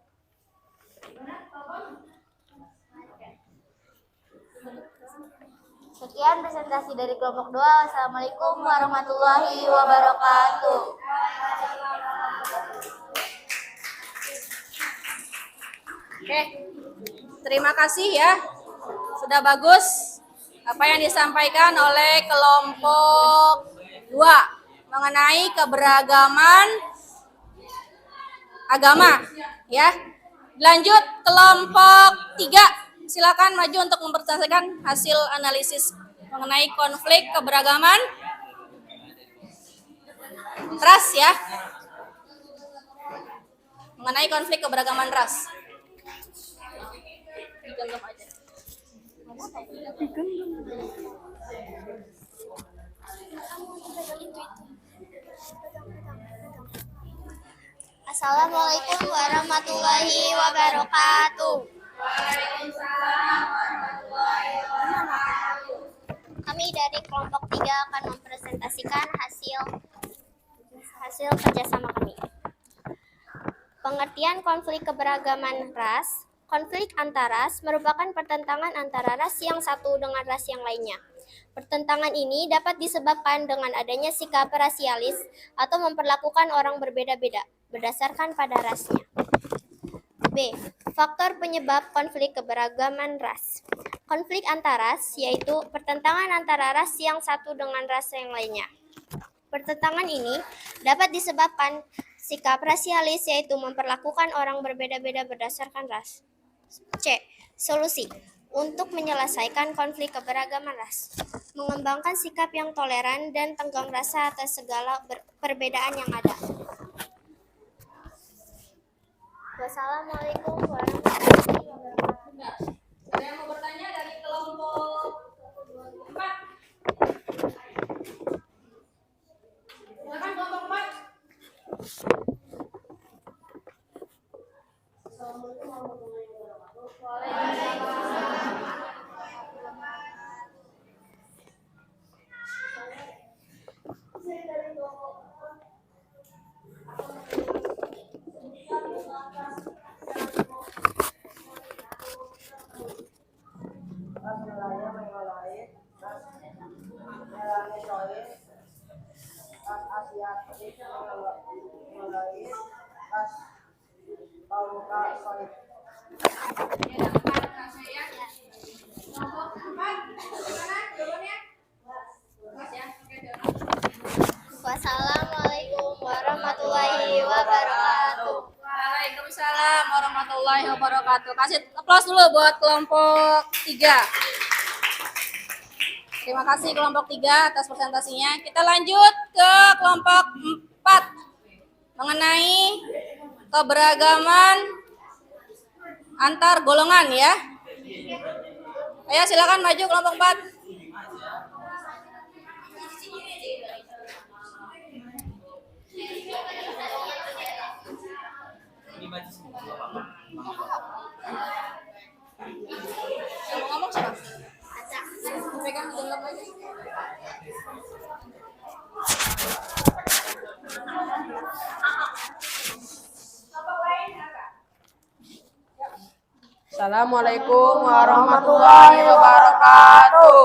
Sekian presentasi dari kelompok 2. Assalamualaikum warahmatullahi wabarakatuh. Oke, terima kasih ya. Sudah bagus apa yang disampaikan oleh kelompok 2 mengenai keberagaman agama ya. Lanjut kelompok 3. Silakan maju untuk mempresentasikan hasil analisis mengenai konflik keberagaman ras ya. Mengenai konflik keberagaman ras. digenggam aja. Assalamualaikum warahmatullahi wabarakatuh. Kami dari kelompok 3 akan mempresentasikan hasil kerjasama kami. Pengertian konflik keberagaman ras. Konflik antar ras merupakan pertentangan antara ras yang satu dengan ras yang lainnya. Pertentangan ini dapat disebabkan dengan adanya sikap rasialis atau memperlakukan orang berbeda-beda berdasarkan pada rasnya. B. Faktor penyebab konflik keberagaman ras. Konflik antar ras yaitu pertentangan antara ras yang satu dengan ras yang lainnya. Pertentangan ini dapat disebabkan sikap rasialis yaitu memperlakukan orang berbeda-beda berdasarkan ras. C. Solusi. Untuk menyelesaikan konflik keberagaman ras, mengembangkan sikap yang toleran dan tenggang rasa atas segala perbedaan yang ada. Wassalamualaikum warahmatullahi wabarakatuh. Ada yang mau bertanya dari kelompok 4? Silakan kelompok 4. Wassalamualaikum warahmatullahi wabarakatuh. Waalaikumsalam warahmatullahi wabarakatuh. Kasih aplaus dulu buat kelompok 3. Terima kasih kelompok 3 atas presentasinya. Kita lanjut ke kelompok 4 mengenai keberagaman antar golongan ya. Ayo silakan maju kelompok 4. Yang mau ngomong siapa? Pegang genggam aja. Assalamualaikum warahmatullahi wabarakatuh.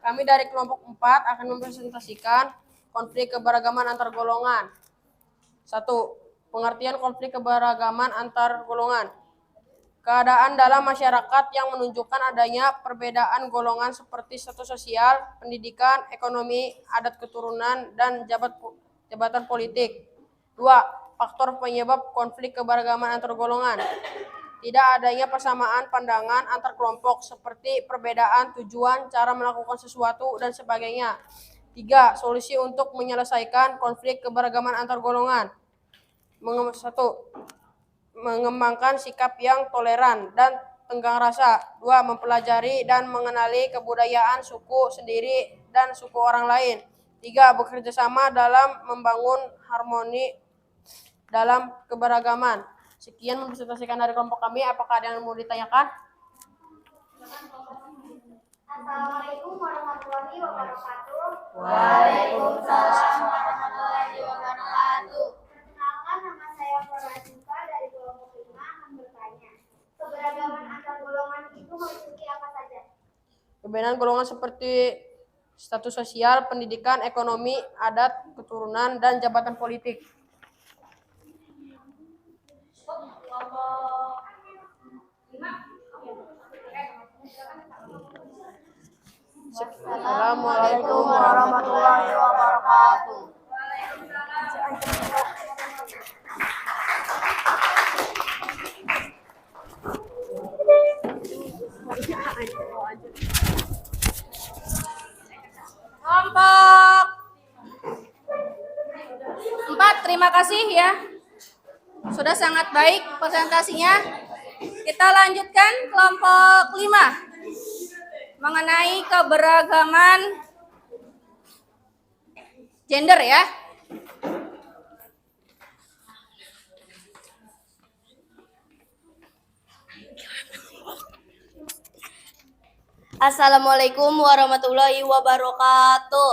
Kami dari kelompok 4 akan mempresentasikan konflik keberagaman antar golongan. 1. Pengertian konflik keberagaman antar golongan. Keadaan dalam masyarakat yang menunjukkan adanya perbedaan golongan seperti status sosial, pendidikan, ekonomi, adat keturunan, dan jabatan politik. 2. Faktor penyebab konflik keberagaman antar golongan. Tidak adanya persamaan pandangan antar kelompok seperti perbedaan tujuan, cara melakukan sesuatu, dan sebagainya. 3. Solusi untuk menyelesaikan konflik keberagaman antar golongan. 1. Mengembangkan sikap yang toleran dan tenggang rasa. 2. Mempelajari dan mengenali kebudayaan suku sendiri dan suku orang lain. 3. Bekerja sama dalam membangun harmoni dalam keberagaman. Sekian mempresentasikan dari kelompok kami. Apakah ada yang mau ditanyakan? Assalamualaikum warahmatullahi wabarakatuh. Waalaikumsalam warahmatullahi wabarakatuh. Perkenalkan, nama saya Farah dari kelompok 5 akan bertanya. Keberagaman antar golongan itu meliputi apa saja? Perbedaan golongan seperti status sosial, pendidikan, ekonomi, adat, keturunan, dan jabatan politik. Assalamualaikum warahmatullahi wabarakatuh. Kelompok 4, terima kasih ya. Sudah sangat baik presentasinya. Kita lanjutkan kelompok 5 mengenai keberagaman gender ya. Assalamualaikum warahmatullahi wabarakatuh.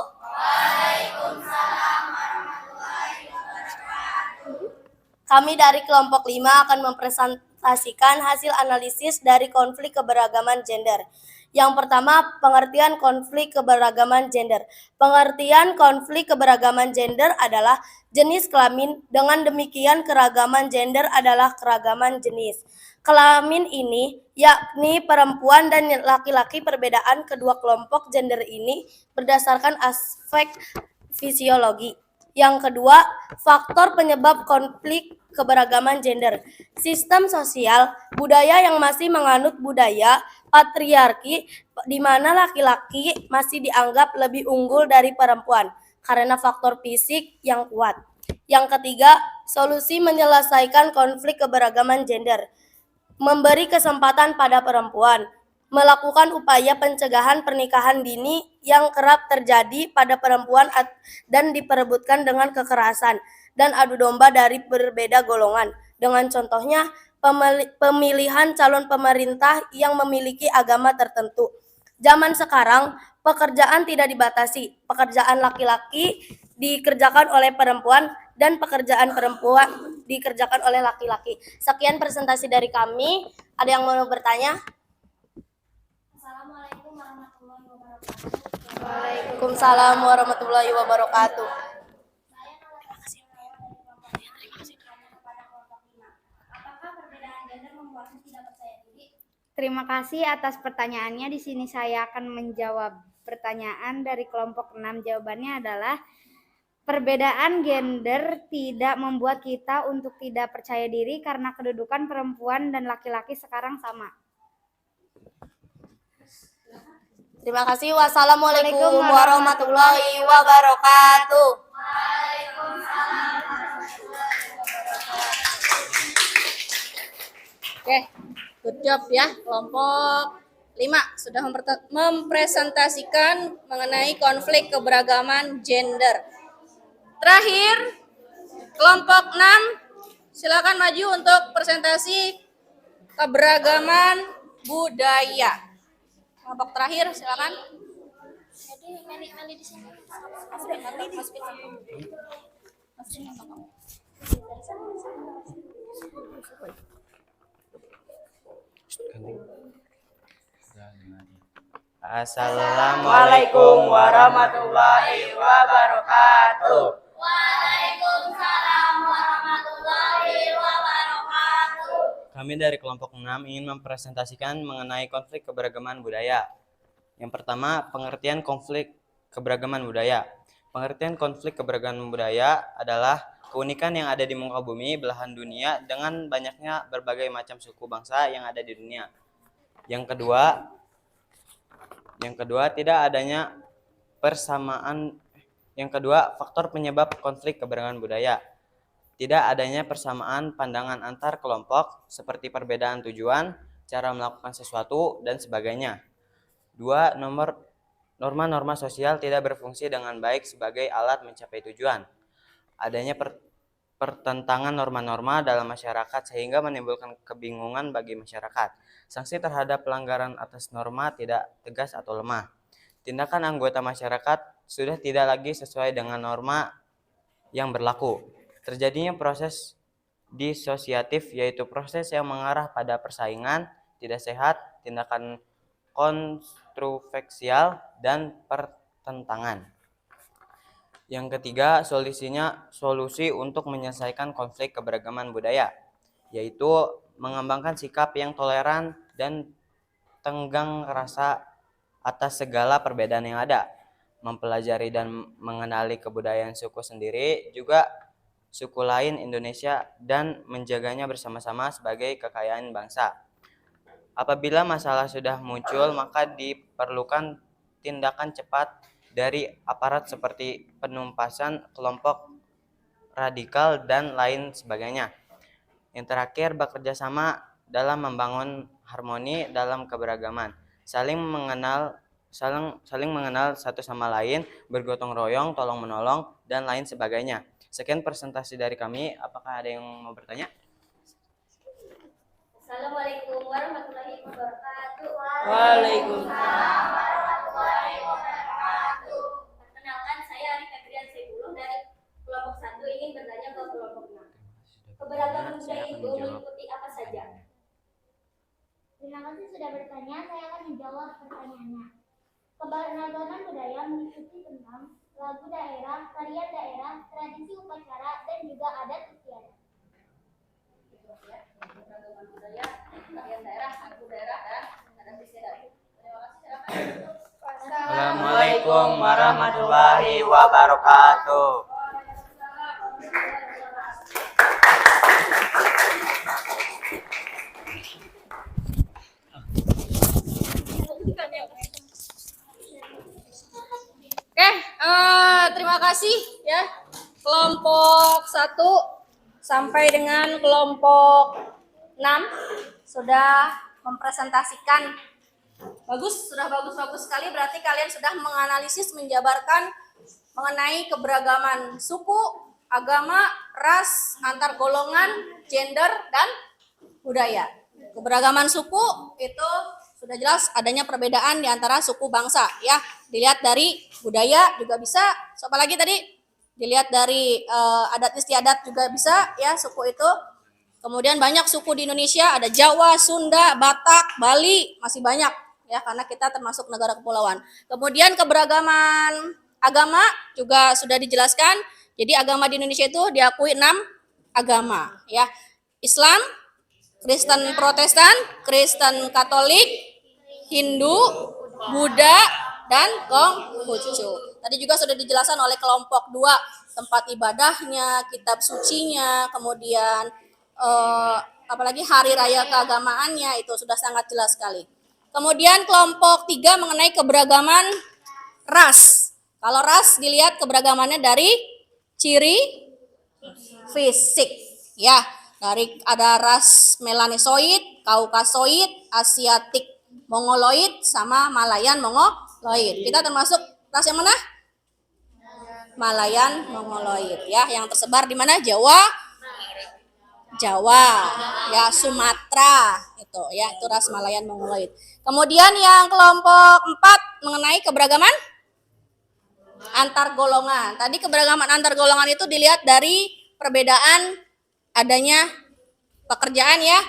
Kami dari kelompok 5 akan mempresentasikan hasil analisis dari konflik keberagaman gender. Yang pertama, pengertian konflik keberagaman gender. Pengertian konflik keberagaman gender adalah jenis kelamin. Dengan demikian, keragaman gender adalah keragaman jenis kelamin ini, yakni perempuan dan laki-laki. Perbedaan kedua kelompok gender ini berdasarkan aspek fisiologi. Yang kedua, faktor penyebab konflik keberagaman gender. Sistem sosial, budaya yang masih menganut budaya patriarki, di mana laki-laki masih dianggap lebih unggul dari perempuan karena faktor fisik yang kuat. Yang ketiga, solusi menyelesaikan konflik keberagaman gender. Memberi kesempatan pada perempuan, melakukan upaya pencegahan pernikahan dini yang kerap terjadi pada perempuan dan diperebutkan dengan kekerasan dan adu domba dari berbeda golongan. Dengan contohnya, pemilihan calon pemerintah yang memiliki agama tertentu. Zaman sekarang, pekerjaan tidak dibatasi. Pekerjaan laki-laki dikerjakan oleh perempuan dan pekerjaan perempuan dikerjakan oleh laki-laki. Sekian presentasi dari kami. Ada yang mau bertanya? Assalamualaikum warahmatullahi wabarakatuh. Waalaikumsalam warahmatullahi wabarakatuh. Apakah perbedaan gender membuatmu tidak percaya diri? Terima kasih atas pertanyaannya. Di sini saya akan menjawab pertanyaan dari kelompok 6. Jawabannya adalah perbedaan gender tidak membuat kita untuk tidak percaya diri karena kedudukan perempuan dan laki-laki sekarang sama. Terima kasih. Wassalamualaikum warahmatullahi wabarakatuh. Oke, good job ya kelompok 5 sudah mempresentasikan mengenai konflik keberagaman gender. Terakhir, kelompok 6 silakan maju untuk presentasi keberagaman budaya. Kelompok terakhir silakan. Assalamualaikum warahmatullahi wabarakatuh. Waalaikumsalam warahmatullahi wabarakatuh. Kami dari kelompok 6 ingin mempresentasikan mengenai konflik keberagaman budaya. Yang pertama, pengertian konflik keberagaman budaya. Pengertian konflik keberagaman budaya adalah keunikan yang ada di muka bumi belahan dunia dengan banyaknya berbagai macam suku bangsa yang ada di dunia. Yang kedua, tidak adanya persamaan. Yang kedua, faktor penyebab konflik keberagaman budaya. Tidak adanya persamaan pandangan antar kelompok seperti perbedaan tujuan, cara melakukan sesuatu, dan sebagainya. 2. Norma-norma sosial tidak berfungsi dengan baik sebagai alat mencapai tujuan. Adanya pertentangan norma-norma dalam masyarakat sehingga menimbulkan kebingungan bagi masyarakat. Sanksi terhadap pelanggaran atas norma tidak tegas atau lemah. Tindakan anggota masyarakat sudah tidak lagi sesuai dengan norma yang berlaku. Terjadinya proses disosiatif, yaitu proses yang mengarah pada persaingan tidak sehat, tindakan kontroversial, dan pertentangan. Yang ketiga, solusi untuk menyelesaikan konflik keberagaman budaya, yaitu mengembangkan sikap yang toleran dan tenggang rasa atas segala perbedaan yang ada, mempelajari dan mengenali kebudayaan suku sendiri, juga suku lain Indonesia, dan menjaganya bersama-sama sebagai kekayaan bangsa. Apabila masalah sudah muncul, maka diperlukan tindakan cepat dari aparat seperti penumpasan kelompok radikal dan lain sebagainya. Yang terakhir, bekerja sama dalam membangun harmoni dalam keberagaman, saling mengenal satu sama lain, bergotong royong, tolong menolong, dan lain sebagainya. Sekian presentasi dari kami. Apakah ada yang mau bertanya? Assalamualaikum warahmatullahi wabarakatuh. Waalaikumsalam. Perkenalkan, saya Arif Febrian Sebuluh dari kelompok 1 ingin bertanya ke kelompok 6. Keberagaman budaya itu meliputi apa saja? Terima kasih sudah bertanya, saya akan menjawab pertanyaannya. Keberagaman budaya meliputi tentang lagu daerah, tarian daerah, tradisi upacara, dan juga adat istiadat. Keberagaman budaya, tarian daerah, lagu daerah, dan adat istiadat. Terima kasih. Assalamualaikum warahmatullahi wabarakatuh. Oke, terima kasih ya kelompok 1 sampai dengan kelompok 6 sudah mempresentasikan. Sudah bagus sekali, berarti kalian sudah menganalisis, menjabarkan mengenai keberagaman suku, agama, ras, antar golongan, gender, dan budaya. Keberagaman suku itu sudah jelas adanya perbedaan di antara suku bangsa ya. Dilihat dari budaya juga bisa. Siapa lagi tadi? Dilihat dari adat istiadat juga bisa ya suku itu. Kemudian banyak suku di Indonesia, ada Jawa, Sunda, Batak, Bali, masih banyak ya karena kita termasuk negara kepulauan. Kemudian keberagaman agama juga sudah dijelaskan. Jadi agama di Indonesia itu diakui 6 agama ya. Islam, Kristen Protestan, Kristen Katolik, Hindu, Buddha, dan Konghucu. Tadi juga sudah dijelaskan oleh kelompok 2 tempat ibadahnya, kitab sucinya, kemudian apalagi hari raya keagamaannya itu sudah sangat jelas sekali. Kemudian kelompok 3 mengenai keberagaman ras. Kalau ras dilihat keberagamannya dari ciri fisik ya. Dari ada ras Melanesoid, Kaukasoid, Asiatik Mongoloid, sama Malayan Mongoloid. Kita termasuk ras yang mana? Malayan Mongoloid ya, yang tersebar di mana? Jawa, ya, Sumatera itu ras Malayan Mongoloid. Kemudian yang kelompok 4 mengenai keberagaman antar golongan. Tadi keberagaman antar golongan itu dilihat dari perbedaan adanya pekerjaan ya,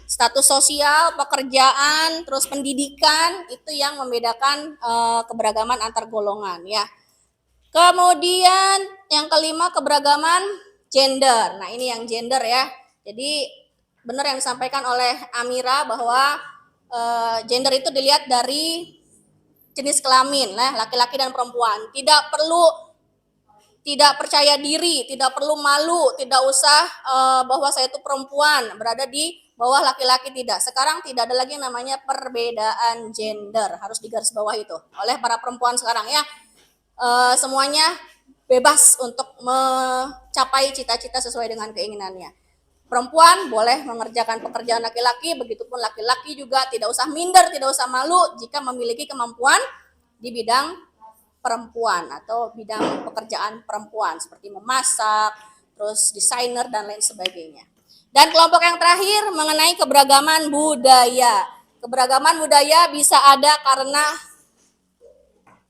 status sosial, pekerjaan, terus pendidikan, itu yang membedakan keberagaman antar golongan ya. Kemudian yang kelima keberagaman gender. Nah ini yang gender ya. Jadi benar yang disampaikan oleh Amira bahwa gender itu dilihat dari jenis kelamin, laki-laki dan perempuan. Tidak percaya diri, tidak perlu malu, tidak usah bahwa saya itu perempuan, berada di bawah laki-laki, tidak. Sekarang tidak ada lagi yang namanya perbedaan gender, harus digarisbawah itu oleh para perempuan sekarang ya. Semuanya bebas untuk mencapai cita-cita sesuai dengan keinginannya. Perempuan boleh mengerjakan pekerjaan laki-laki, begitupun laki-laki juga tidak usah minder, tidak usah malu jika memiliki kemampuan di bidang perempuan atau bidang pekerjaan perempuan seperti memasak, terus desainer dan lain sebagainya. Dan kelompok yang terakhir mengenai keberagaman budaya. Keberagaman budaya bisa ada karena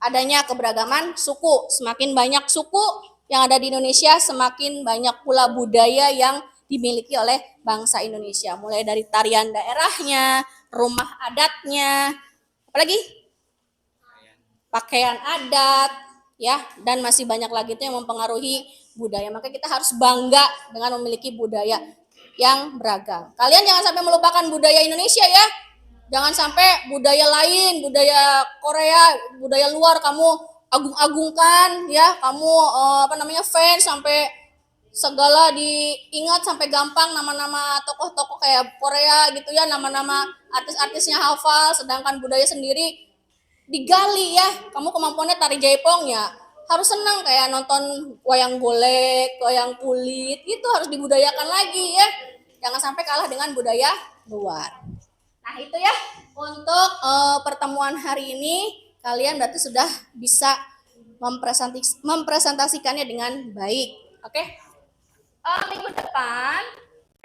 adanya keberagaman suku. Semakin banyak suku yang ada di Indonesia, semakin banyak pula budaya yang dimiliki oleh bangsa Indonesia. Mulai dari tarian daerahnya, rumah adatnya, apalagi pakaian adat ya, dan masih banyak lagi itu yang mempengaruhi budaya. Maka kita harus bangga dengan memiliki budaya yang beragam. Kalian jangan sampai melupakan budaya Indonesia ya. Jangan sampai budaya lain, budaya Korea, budaya luar kamu agung-agungkan ya, kamu fans sampai segala diingat sampai gampang nama-nama tokoh-tokoh kayak Korea gitu ya, nama-nama artis-artisnya hafal, sedangkan budaya sendiri digali ya. Kamu kemampuannya tari jaipong ya, harus senang kayak nonton wayang golek, wayang kulit, itu harus dibudayakan lagi ya. jangan sampai kalah dengan budaya luar. Nah itu ya untuk pertemuan hari ini kalian berarti sudah bisa mempresentasikannya dengan baik. Oke? Minggu depan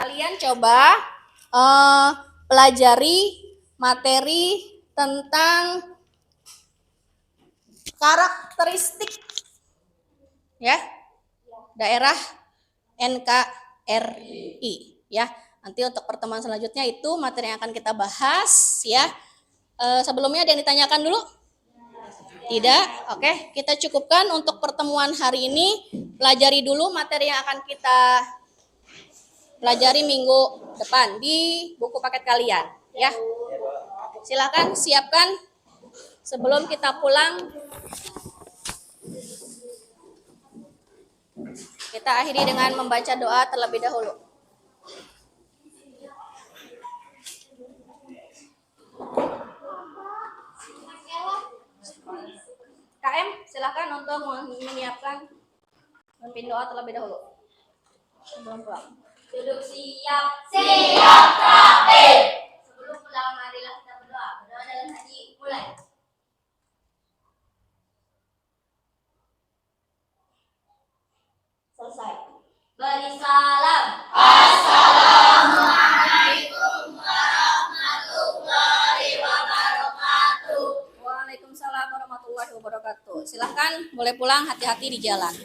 kalian coba pelajari materi tentang karakteristik ya daerah NKRI ya. Nanti untuk pertemuan selanjutnya itu materi yang akan kita bahas ya. Sebelumnya ada yang ditanyakan dulu? Tidak? Oke, kita cukupkan untuk pertemuan hari ini. Pelajari dulu materi yang akan kita pelajari minggu depan di buku paket kalian ya. Silakan siapkan sebelum kita pulang. Kita akhiri dengan membaca doa terlebih dahulu. KM, silakan untuk menyiapkan memimpin doa terlebih dahulu. Sebelum pulang. Duduk siap. Siap, Kapten. Sebelum pulang, marilah kita berdoa. Berdoa dalam hati. Mulai. Selesai. Beri salam. Assalamualaikum warahmatullahi wabarakatuh. Waalaikumsalam warahmatullahi wabarakatuh. Silahkan boleh pulang, hati-hati di jalan.